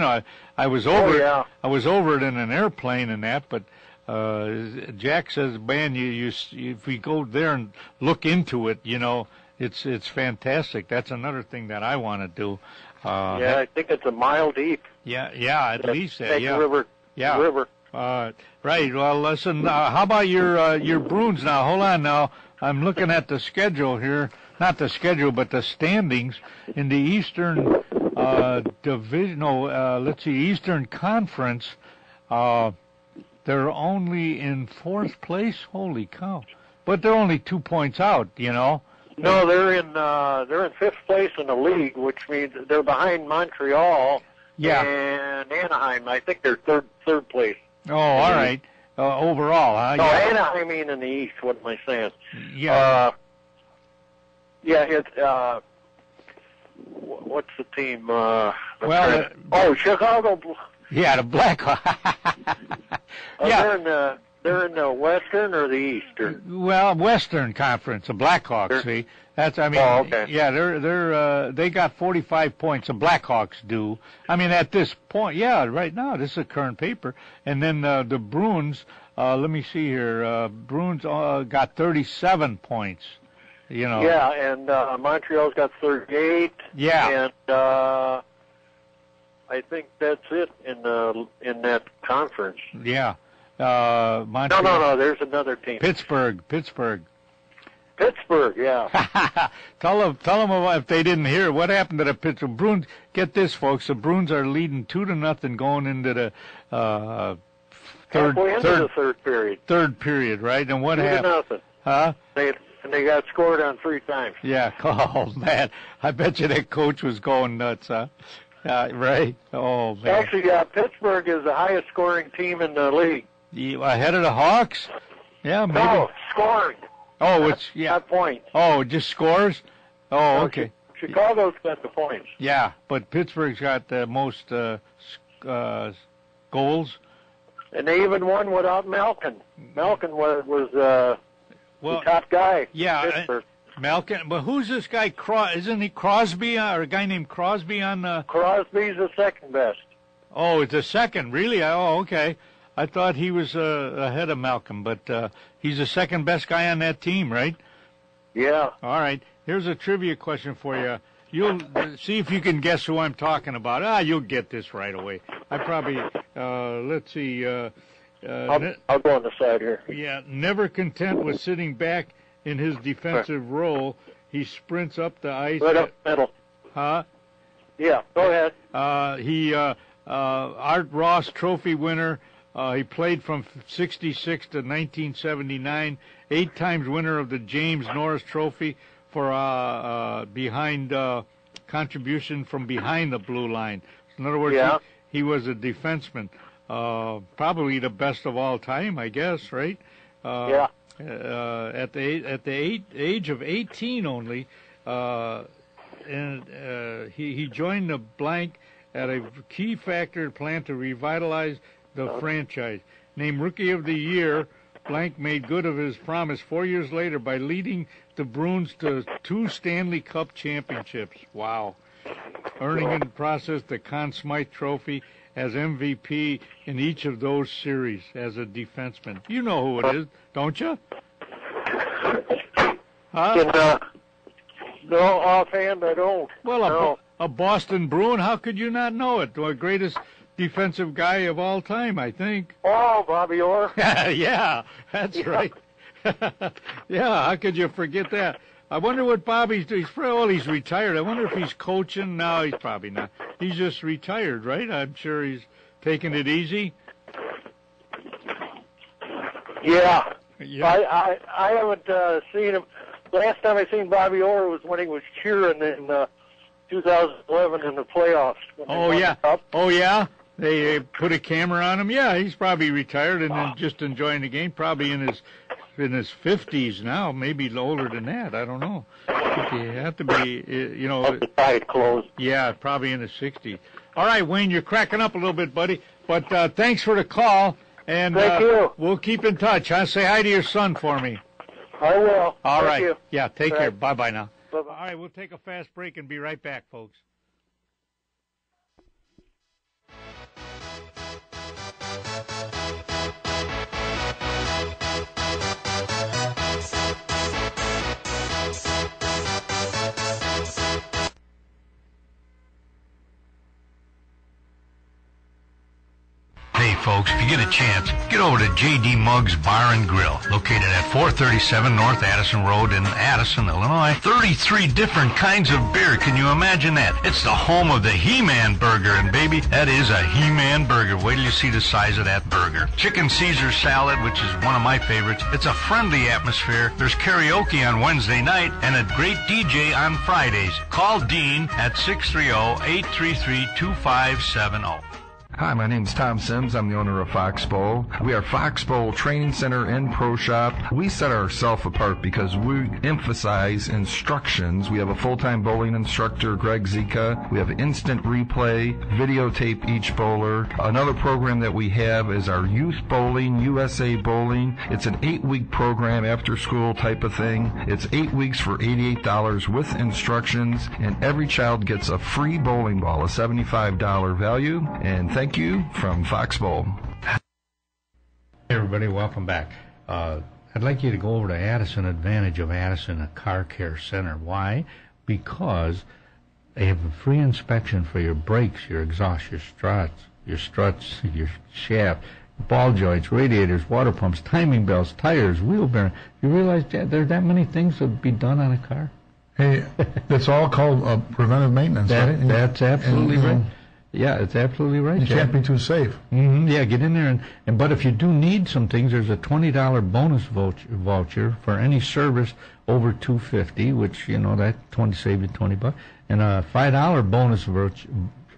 I was over. Yeah. I was over it in an airplane and that, but. Jack says, man, if we go there and look into it, it's fantastic. That's another thing that I want to do. I think it's a mile deep. Yeah, at least that. Yeah, river. Yeah, river. Right. Well, listen. How about your Bruins now? Hold on now. I'm looking at the schedule here. Not the schedule, but the standings in the Eastern Division. No, let's see, Eastern Conference. They're only in 4th place. Holy cow! But they're only 2 points out. No, they're in 5th place in the league, which means they're behind Montreal. Yeah. And Anaheim. I think they're third place. Oh, all right. Overall, huh? No, Yeah. Anaheim in the East. What am I saying? Yeah. It's what's the team? Chicago. Yeah, the Blackhawks. Yeah. They're in the Western or the Eastern? Well, Western Conference, the Blackhawks. See, that's. I mean, okay. Yeah, they got 45 points. The Blackhawks do. I mean, at this point, yeah, right now, this is a current paper. And then the Bruins. Let me see here. Bruins got 37 points. Yeah, and Montreal's got 38. Yeah. And I think that's it in that conference. Yeah. Montreal. No. There's another team. Pittsburgh. Yeah. Tell them about, if they didn't hear, what happened to the Pittsburgh Bruins. Get this, folks. The Bruins are leading 2-0 going into the third period. Third period, right? And what happened? 2-0. Huh? They got scored on 3 times. Yeah. Oh man, I bet you that coach was going nuts, huh? Right. Oh man. Actually, Pittsburgh is the highest scoring team in the league. Ahead of the Hawks? Yeah, maybe. No, scoring. Oh, it's Not points. Oh, just scores? Oh, okay. Chicago's got the points. Yeah, but Pittsburgh's got the most goals. And they even won without Malkin. Malkin was the top guy. Yeah, Malkin. But who's this guy? Isn't he Crosby or a guy named Crosby on the? Crosby's the second best. Oh, it's the second, really? Oh, okay. I thought he was ahead of Malcolm, but he's the second best guy on that team, right? Yeah. All right. Here's a trivia question for you. You'll see if you can guess who I'm talking about. You'll get this right away. I probably, let's see. I'll go on the side here. Yeah, never content with sitting back in his defensive role, he sprints up the ice. Right up middle. Huh? Yeah, go ahead. Art Ross Trophy winner. He played from 66 to 1979. 8 times winner of the James Norris Trophy for behind contribution from behind the blue line. In other words, he was a defenseman. Probably the best of all time, I guess, right? Yeah. At the age of 18 only, and he joined the blank at a key factor plan to revitalize the franchise. Named Rookie of the Year, blank made good of his promise 4 years later by leading the Bruins to 2 Stanley Cup championships. Wow. Earning in the process the Conn Smythe Trophy as MVP in each of those series as a defenseman. You know who it is, don't you? Huh? No, offhand I don't. Well, a Boston Bruin, how could you not know it? The greatest defensive guy of all time, I think. Oh, Bobby Orr. Yeah, that's right. Yeah, how could you forget that? I wonder what Bobby's doing. He's retired. I wonder if he's coaching. No, he's probably not. He's just retired, right? I'm sure he's taking it easy. Yeah. I haven't seen him. Last time I seen Bobby Orr was when he was cheering in 2011 in the playoffs. Oh, yeah. Oh, yeah? They put a camera on him. Yeah, he's probably retired and then just enjoying the game. Probably in his 50s now, maybe older than that. I don't know. You have to be, you know. Close. Yeah, probably in his 60s. All right, Wayne, you're cracking up a little bit, buddy. But thanks for the call, and thank you. We'll keep in touch. Huh? Say hi to your son for me. I will. All right. Thank you. Yeah, take care. Bye-bye now. Bye-bye. All right, we'll take a fast break and be right back, folks. Hey folks, if you get a chance, get over to J.D. Muggs Bar and Grill, located at 437 North Addison Road in Addison, Illinois. 33 different kinds of beer. Can you imagine that? It's the home of the He-Man Burger, and baby, that is a He-Man Burger. Wait till you see the size of that burger. Chicken Caesar salad, which is one of my favorites. It's a friendly atmosphere. There's karaoke on Wednesday night and a great DJ on Fridays. Call Dean at 630-833-2570. Hi, my name's Tom Sims. I'm the owner of Fox Bowl. We are Fox Bowl Training Center and Pro Shop. We set ourselves apart because we emphasize instructions. We have a full-time bowling instructor, Greg Zika. We have instant replay, videotape each bowler. Another program that we have is our Youth Bowling, USA Bowling. It's an 8-week program, after-school type of thing. It's 8 weeks for $88 with instructions, and every child gets a free bowling ball, a $75 value. And thank you from Fox Bowl. Hey everybody, welcome back. I'd like you to go over to Addison Advantage of Addison, a car care center. Why? Because they have a free inspection for your brakes, your exhaust, your struts, your shaft, ball joints, radiators, water pumps, timing belts, tires, wheel bearing. You realize there's that many things that would be done on a car? Hey, that's all called preventive maintenance, right? That's absolutely right. Yeah, it's absolutely right. You can't be too safe. Mm-hmm. Yeah, get in there but if you do need some things, there's a $20 bonus voucher for any service over $250, which that save you $20, and a $5 bonus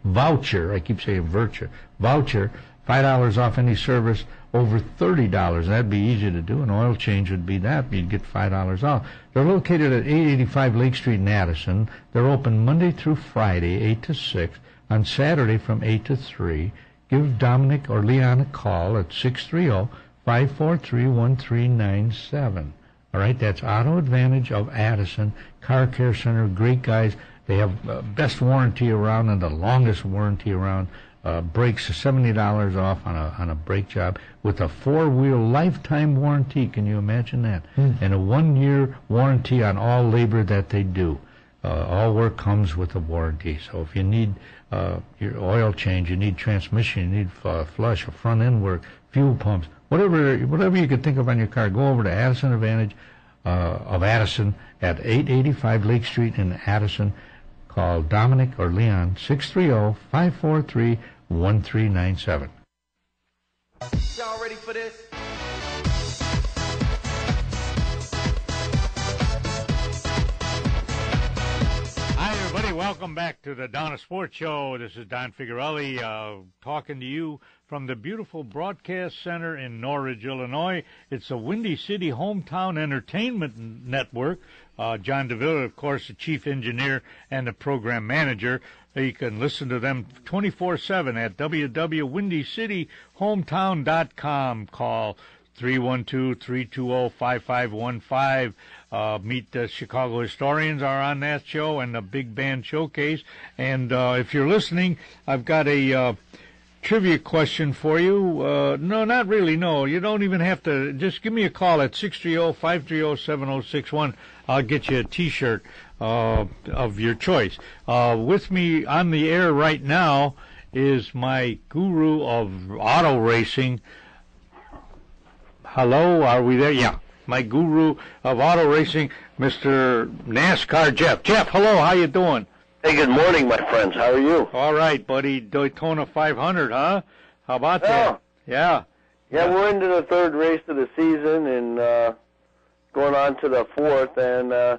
voucher. I keep saying voucher. $5 off any service over $30. That'd be easy to do. An oil change would be that. You'd get $5 off. They're located at 885 Lake Street in Addison. They're open Monday through Friday, 8 to 6. On Saturday from 8 to 3, give Dominic or Leon a call at 630-543-1397. All right, that's Auto Advantage of Addison, Car Care Center, great guys. They have best warranty around and the longest warranty around. Brakes are $70 off on a brake job with a 4-wheel lifetime warranty. Can you imagine that? And a 1-year warranty on all labor that they do. All work comes with a warranty. So if you need your oil change, you need transmission, you need flush, or front end work, fuel pumps, whatever you could think of on your car, go over to Addison Advantage of Addison at 885 Lake Street in Addison. Call Dominic or Leon, 630-543-1397. Y'all ready for this? Welcome back to the Donna Sports Show. This is Don Figuarelli talking to you from the beautiful Broadcast Center in Norridge, Illinois. It's a Windy City Hometown Entertainment Network. John DeVille, of course, the chief engineer and the program manager. You can listen to them 24/7 at www.windycityhometown.com. Call 312-320-5515. Meet the Chicago Historians are on that show and the Big Band Showcase. And if you're listening, I've got a trivia question for you. No, not really, no. You don't even have to. Just give me a call at 630-530-7061. I'll get you a T-shirt of your choice. With me on the air right now is my guru of auto racing. Hello, are we there? Yeah. My guru of auto racing, Mr. NASCAR Jeff. Jeff, hello, how you doing? Hey, good morning, my friends. How are you? All right, buddy. Daytona 500, huh? How about that? Yeah. Yeah, we're into the third race of the season and going on to the fourth, and a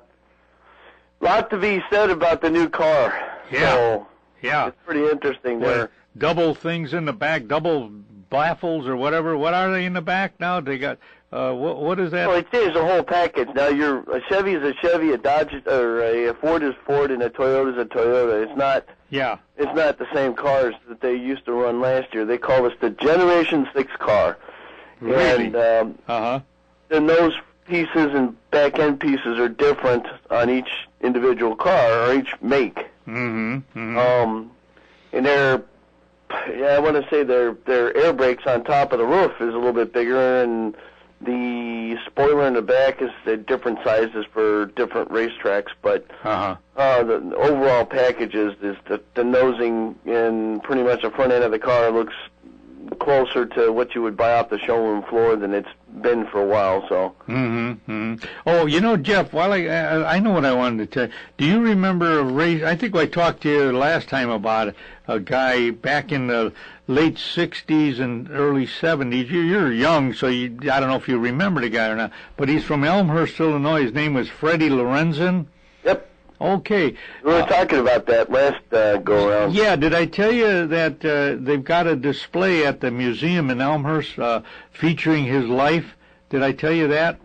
lot to be said about the new car. Yeah. So it's pretty interesting there. double things in the back, double baffles or whatever. What are they in the back now? They got what is that? Well, it is a whole package. Now, a Chevy is a Chevy, a Dodge or a Ford is Ford, and a Toyota is a Toyota. It's not. Yeah. It's not the same cars that they used to run last year. They call this the Generation 6 car. Really? And then those pieces and back end pieces are different on each individual car or each make. And I want to say their air brakes on top of the roof is a little bit bigger, and the spoiler in the back is at different sizes for different racetracks. But the overall package is the nosing and pretty much the front end of the car looks closer to what you would buy off the showroom floor than it's been for a while. So. Oh, you know, Jeff, while I know what I wanted to tell you. Do you remember a race? I think I talked to you last time about a guy back in the late 60s and early 70s. You're young, so I don't know if you remember the guy or not, but he's from Elmhurst, Illinois. His name was Freddie Lorenzen. Yep. Okay. We were talking about that last go-around. Yeah, did I tell you that they've got a display at the museum in Elmhurst featuring his life? Did I tell you that?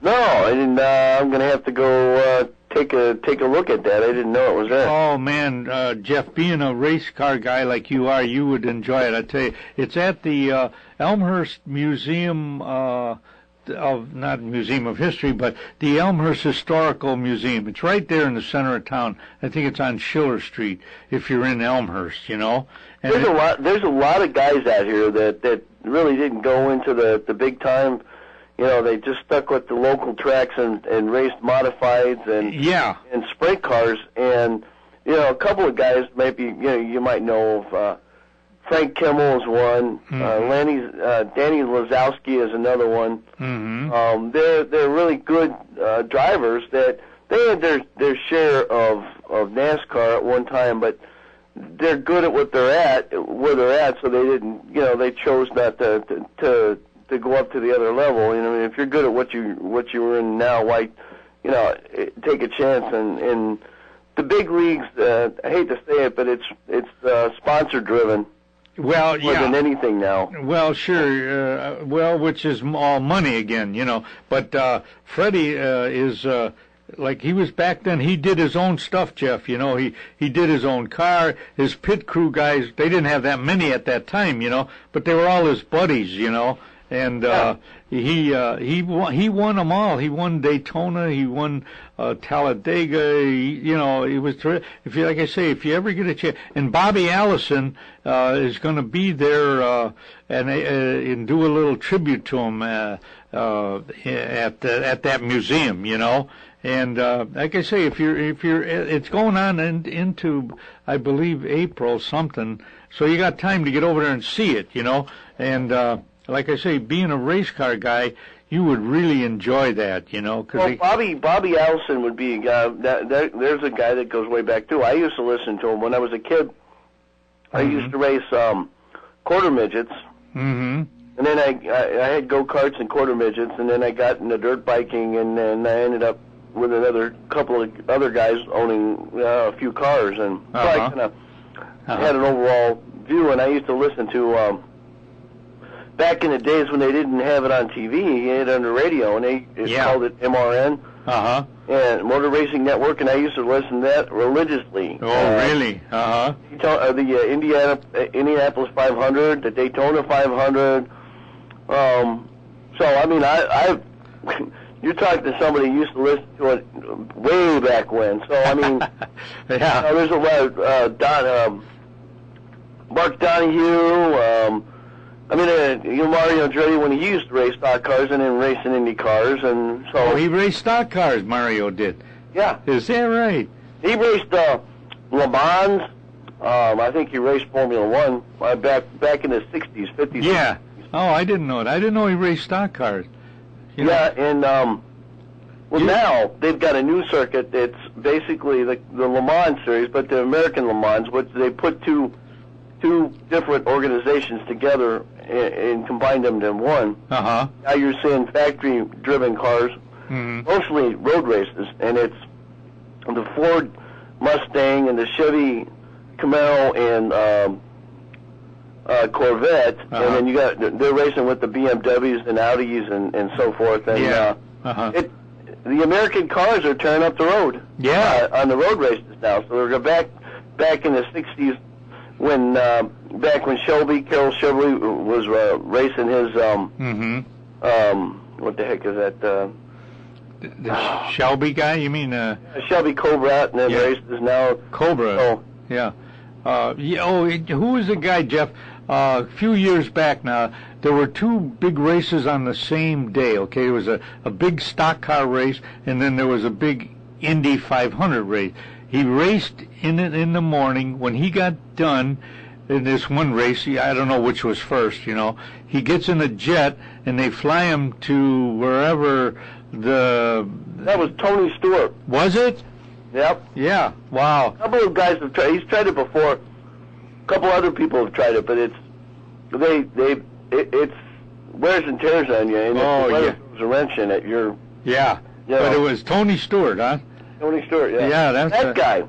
No, I didn't. I'm going to have to go take a look at that. I didn't know it was there. Oh, man, Jeff, being a race car guy like you are, you would enjoy it. I tell you, it's at the Elmhurst Museum not Museum of History, but the Elmhurst Historical Museum. It's right there in the center of town. I think it's on Schiller Street if you're in Elmhurst, you know. And there's a lot of guys out here that really didn't go into the big time. You know, they just stuck with the local tracks and raced modifieds and sprint cars. And you know, a couple of guys maybe you might know of. Frank Kimmel is one. Danny Lazowski is another one. They're really good drivers that they had their share of NASCAR at one time, but they're good at where they're at, so they didn't. They chose not to go up to the other level. You know, if you're good at what you're in now, why take a chance and the big leagues. I hate to say it, but it's sponsor driven. Well, more than anything now. Well, sure. Which is all money again, you know. But Freddie is like he was back then. He did his own stuff, Jeff. You know, he did his own car. His pit crew guys, they didn't have that many at that time, you know, but they were all his buddies, you know. And he won them all. He won Daytona. He won Talladega. It was terrific. If you ever get a chance, and Bobby Allison is going to be there and do a little tribute to him at that museum. You know. And like I say, if you're, it's going on into I believe April something. So you got time to get over there and see it. You know, and. Like I say, being a race car guy, you would really enjoy that, you know. Bobby Allison would be a guy. There's a guy that goes way back too. I used to listen to him when I was a kid. I used to race quarter midgets, and then I had go karts and quarter midgets, and then I got into dirt biking, and then I ended up with another couple of other guys owning a few cars, and so I kind of had an overall view. And I used to listen to. Back in the days when they didn't have it on TV, they had it on the radio, and they called it MRN, and Motor Racing Network, and I used to listen to that religiously. Oh, really? The Indianapolis 500, the Daytona 500. So, I mean, you're talking to somebody who used to listen to it way back when. So, I mean, there's a lot of Mark Donohue. Mario Andretti when he used to race stock cars and then racing Indy cars, and so. Oh, he raced stock cars. Mario did. Yeah. Is that right? He raced Le Mans. I think he raced Formula One back in the '60s, '50s. Yeah. 60s. Oh, I didn't know it. I didn't know he raced stock cars. And now they've got a new circuit. It's basically the Le Mans series, but the American Le Mans, which they put two different organizations together and combined them into one. Now you're seeing factory-driven cars, mostly road races, and it's the Ford Mustang and the Chevy Camaro and Corvette, and then they're racing with the BMWs and Audis and so forth. And the American cars are tearing up the road. On the road races now. So they're back in the '60s when Carroll Shelby was racing his what the heck is that? The Shelby guy? You mean Shelby Cobra, and then races now Cobra? Who was the guy, Jeff? A few years back now, there were two big races on the same day, okay? It was a big stock car race, and then there was a big Indy 500 race. He raced in it in the morning. When he got done in this one race, I don't know which was first, he gets in a jet, and they fly him to wherever That was Tony Stewart. Was it? Yep. Yeah. Wow. A couple of guys have tried. He's tried it before. A couple other people have tried it, but it's wears and tears on you, and there's a wrench in it. But it was Tony Stewart, huh? Tony Stewart, yeah. Yeah, that guy.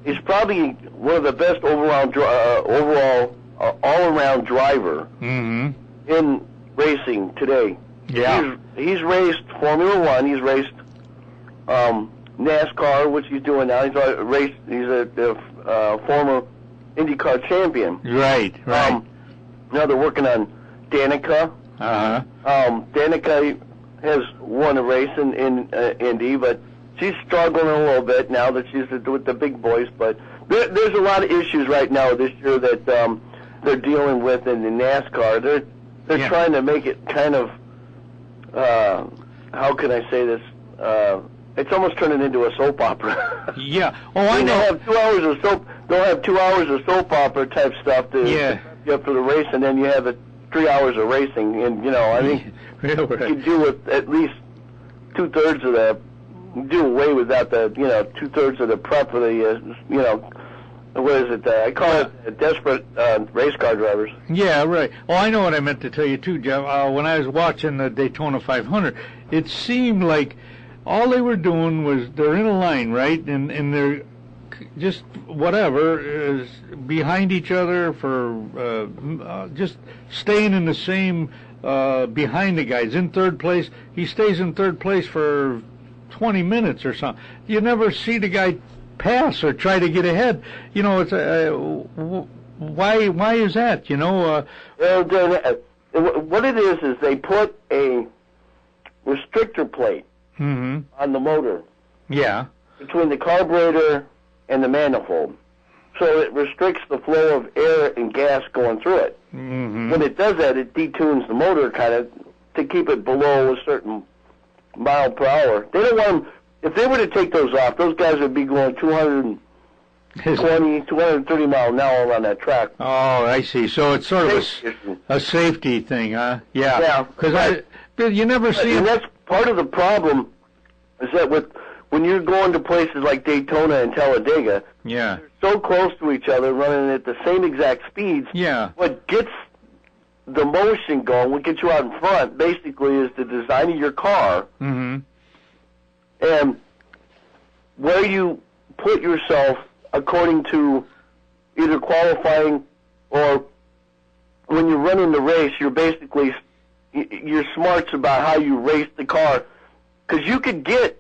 He's probably one of the best all-around driver in racing today. Yeah. He's raced Formula One. He's raced NASCAR, which he's doing now. He's a former IndyCar champion. Right. Now they're working on Danica. Danica has won a race in Indy, but she's struggling a little bit now that she's with the big boys. But there's a lot of issues right now this year that they're dealing with in the NASCAR. They're trying to make it kind of how can I say this? It's almost turning into a soap opera. Yeah. Oh, I know. They'll have 2 hours of soap opera type stuff to get up for the race, and then you have 3 hours of racing. And I think you do with at least 2/3 of the. Do away with that. 2/3 of the prep for the. What is it? I call it desperate race car drivers. Yeah, right. Oh, I know what I meant to tell you too, Jeff. When I was watching the Daytona 500, it seemed like all they were doing was they're in a line, right, and they're just whatever behind each other for just staying in the same behind the guys in third place. He stays in third place for 20 minutes or something. You never see the guy pass or try to get ahead. It's why is that? What it is they put a restrictor plate on the motor. Yeah. Between the carburetor and the manifold, so it restricts the flow of air and gas going through it. When it does that, it detunes the motor kind of to keep it below a certain mile per hour. They don't want them. If they were to take those off, those guys would be going 220, 230 miles an hour on that track. Oh, I see. So it's sort of a safety thing, huh? Yeah. Yeah. Because you never see. And that's part of the problem is that when you're going to places like Daytona and Talladega, they're so close to each other, running at the same exact speeds. Yeah. What gets the motion going, what gets you out in front, basically, is the design of your car. And where you put yourself according to either qualifying or when you're running the race, you're basically, your smarts about how you race the car. Because you could get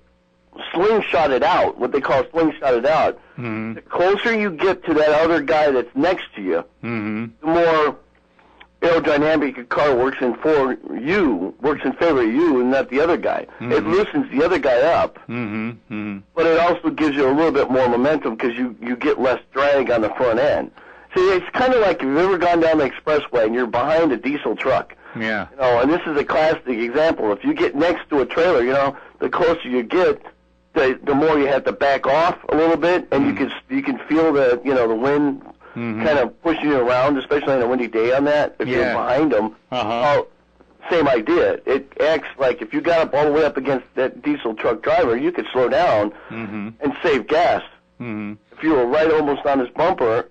slingshotted out, what they call slingshotted out. The closer you get to that other guy that's next to you, the more aerodynamic a car works in favor of you and not the other guy. It loosens the other guy up, but it also gives you a little bit more momentum because you get less drag on the front end. See, it's kind of like if you've ever gone down the expressway and you're behind a diesel truck. Yeah. And this is a classic example. If you get next to a trailer, the closer you get, the more you have to back off a little bit, and you can feel the wind kind of pushing you around, especially on a windy day on that. If you're behind them, same idea. It acts like if you got up all the way up against that diesel truck driver, you could slow down and save gas. If you were right almost on his bumper,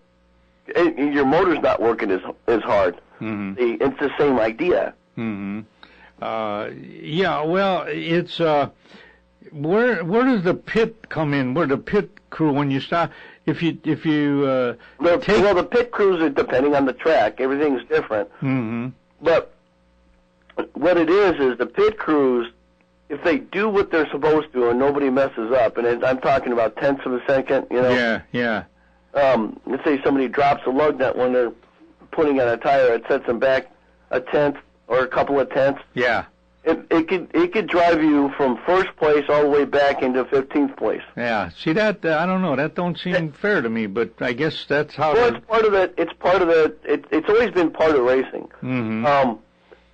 your motor's not working as hard. It's the same idea. Yeah, well, it's Where does the pit come in? Where the pit crew when you stop? If you the pit crews are depending on the track. Everything's different. Mm-hmm. But what it is the pit crews, if they do what they're supposed to and nobody messes up, and I'm talking about tenths of a second, you know. Yeah. Let's say somebody drops a lug nut when they're putting on a tire, it sets them back a tenth or a couple of tenths. Yeah. It could drive you from first place all the way back into 15th place. Yeah. See that? I don't know. That don't seem fair to me, but I guess that's how. Well, it's part of it. It's always been part of racing. Mm-hmm.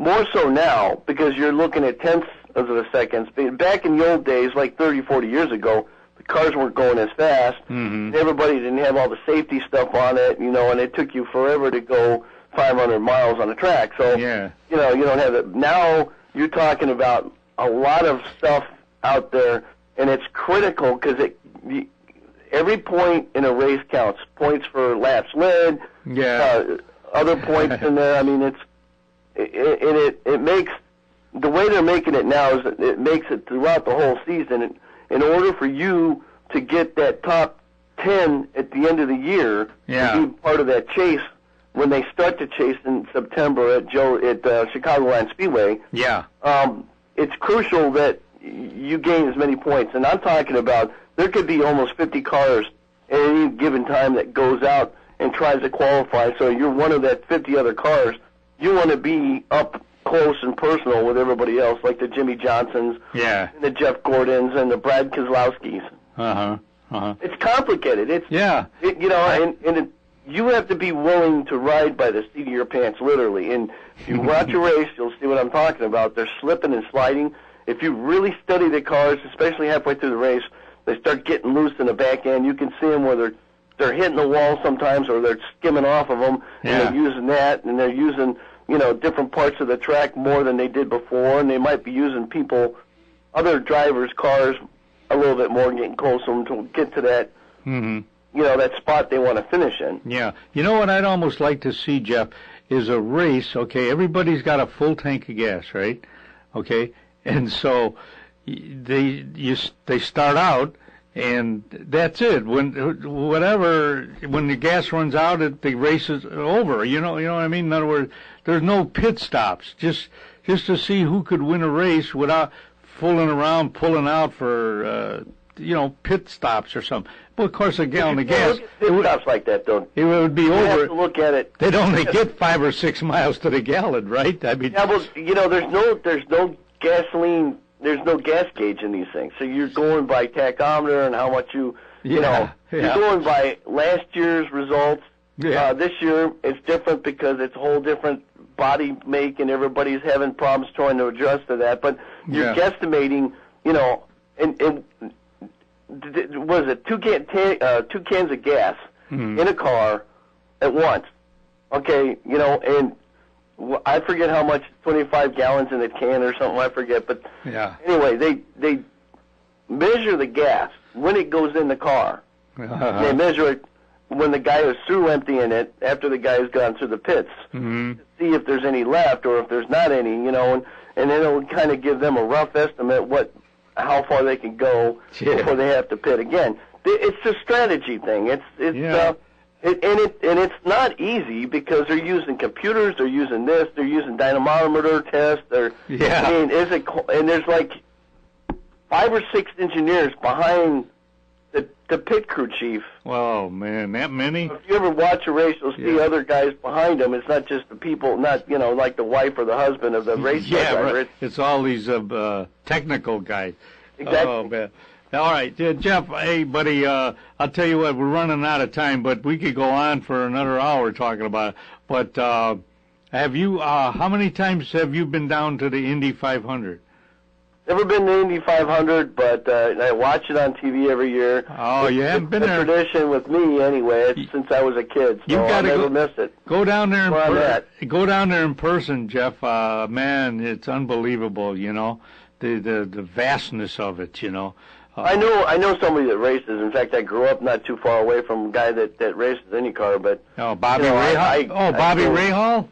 More so now because you're looking at tenths of a second. Back in the old days, like 30, 40 years ago, the cars weren't going as fast. Mm-hmm. Everybody didn't have all the safety stuff on it, you know, and it took you forever to go 500 miles on a track. So, yeah. You know, you don't have it. Now you're talking about a lot of stuff out there, and it's critical because every point in a race counts. Points for laps led, other points in there. I mean, it makes the way they're making it now is that it makes it throughout the whole season. In order for you to get that top 10 at the end of the year, to be part of that chase when they start to chase in September at Chicagoland Speedway. Yeah. It's crucial that you gain as many points. And I'm talking about there could be almost 50 cars at any given time that goes out and tries to qualify. So you're one of that 50 other cars. You want to be up close and personal with everybody else, like the Jimmy Johnsons, and the Jeff Gordons, and the Brad Keselowskis. It's complicated. You have to be willing to ride by the seat of your pants, literally. And if you watch a race, you'll see what I'm talking about. They're slipping and sliding. If you really study the cars, especially halfway through the race, they start getting loose in the back end. You can see them where they're hitting the wall sometimes, or they're skimming off of them, and they're using that, and they're using, you know, different parts of the track more than they did before, and they might be using other drivers' cars a little bit more, getting close to them to get to that, you know, that spot they want to finish in. Yeah. You know what I'd almost like to see, Jeff, is a race. Okay, everybody's got a full tank of gas, right? Okay, and so they start out, and that's it. When the gas runs out, the race is over. You know what I mean? In other words, there's no pit stops. Just to see who could win a race without fooling around, pulling out for pit stops or something. Well, of course, a gallon of gas. Pit stops like that, don't. It would be you over. Have to look at it. They'd only get 5 or 6 miles to the gallon, right? I mean, yeah, well, you know, there's no gasoline. There's no gas gauge in these things, so you're going by tachometer and how much you're going by last year's results. Yeah. This year it's different because it's a whole different body make, and everybody's having problems trying to adjust to that. But you're guesstimating, you know, and what is it? Two cans of gas in a car at once. Okay, you know, and I forget how much, 25 gallons in a can or something, I forget. But anyway, they measure the gas when it goes in the car. They measure it when the guy is through emptying it after the guy has gone through the pits to see if there's any left or if there's not any, you know, and then it'll kind of give them a rough estimate how far they can go before they have to pit again. It's a strategy thing. It's not easy because they're using computers, they're using this, they're using dynamometer tests. I mean, and there's like 5 or 6 engineers behind the pit crew chief. Oh man, that many? If you ever watch a race, you'll see other guys behind them. It's not just the people, not like the wife or the husband of the race driver. Right. It's all these technical guys. Exactly. Oh man. All right, Jeff. Hey, buddy. I'll tell you what. We're running out of time, but we could go on for another hour talking about it. But have you? How many times have you been down to the Indy 500? Never been to Indy 500, but I watch it on TV every year. Oh, you haven't been there? It's a tradition with me, anyway. It's since I was a kid, so I never miss it. Go down there. Go down there in person, Jeff. Man, it's unbelievable. You know, the vastness of it. You know. I know somebody that races. In fact, I grew up not too far away from a guy that races IndyCar. But Bobby Rahal. Bobby Rahal.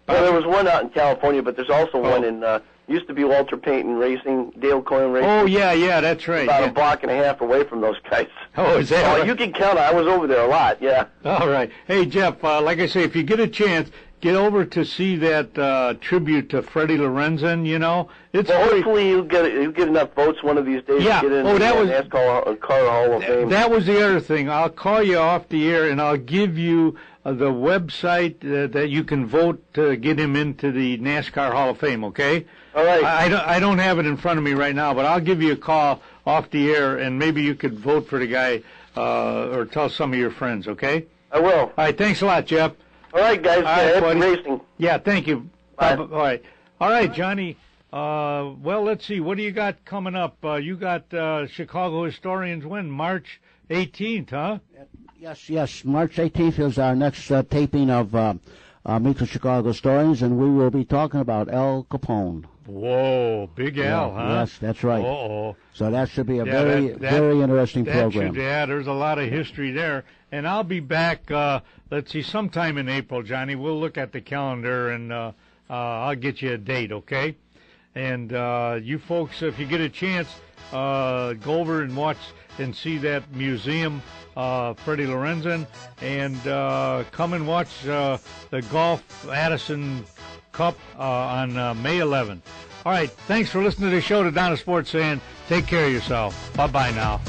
Well, there was one out in California, but there's also one in, used to be Walter Payton Racing, Dale Coyne Racing. Oh, yeah, that's right. About a block and a half away from those guys. Oh, is that right? You can count. I was over there a lot, yeah. All right. Hey, Jeff, like I say, if you get a chance, get over to see that tribute to Freddie Lorenzen, you know. Hopefully you'll get enough votes one of these days to get in the NASCAR Hall of Fame. That was the other thing. I'll call you off the air, and I'll give you the website that you can vote to get him into the NASCAR Hall of Fame, okay? All right. I don't have it in front of me right now, but I'll give you a call off the air, and maybe you could vote for the guy or tell some of your friends, okay? I will. All right, thanks a lot, Jeff. All right, guys. Happy racing. Yeah, thank you. Bye. All right, Johnny. Well, let's see. What do you got coming up? You got Chicago Historians Win March 18th, huh? Yes. March 18th is our next taping of Meet the Chicago Historians, and we will be talking about Al Capone. Whoa, Big Al, huh? Yes, that's right. Uh-oh. So that should be a very interesting program. There's a lot of history there. And I'll be back, let's see, sometime in April, Johnny. We'll look at the calendar, and I'll get you a date, okay? And you folks, if you get a chance, go over and watch and see that museum, Freddie Lorenzen, and come and watch the Golf Addison Cup on May 11th. All right, thanks for listening to the show. To Donna Sports saying, take care of yourself. Bye-bye now.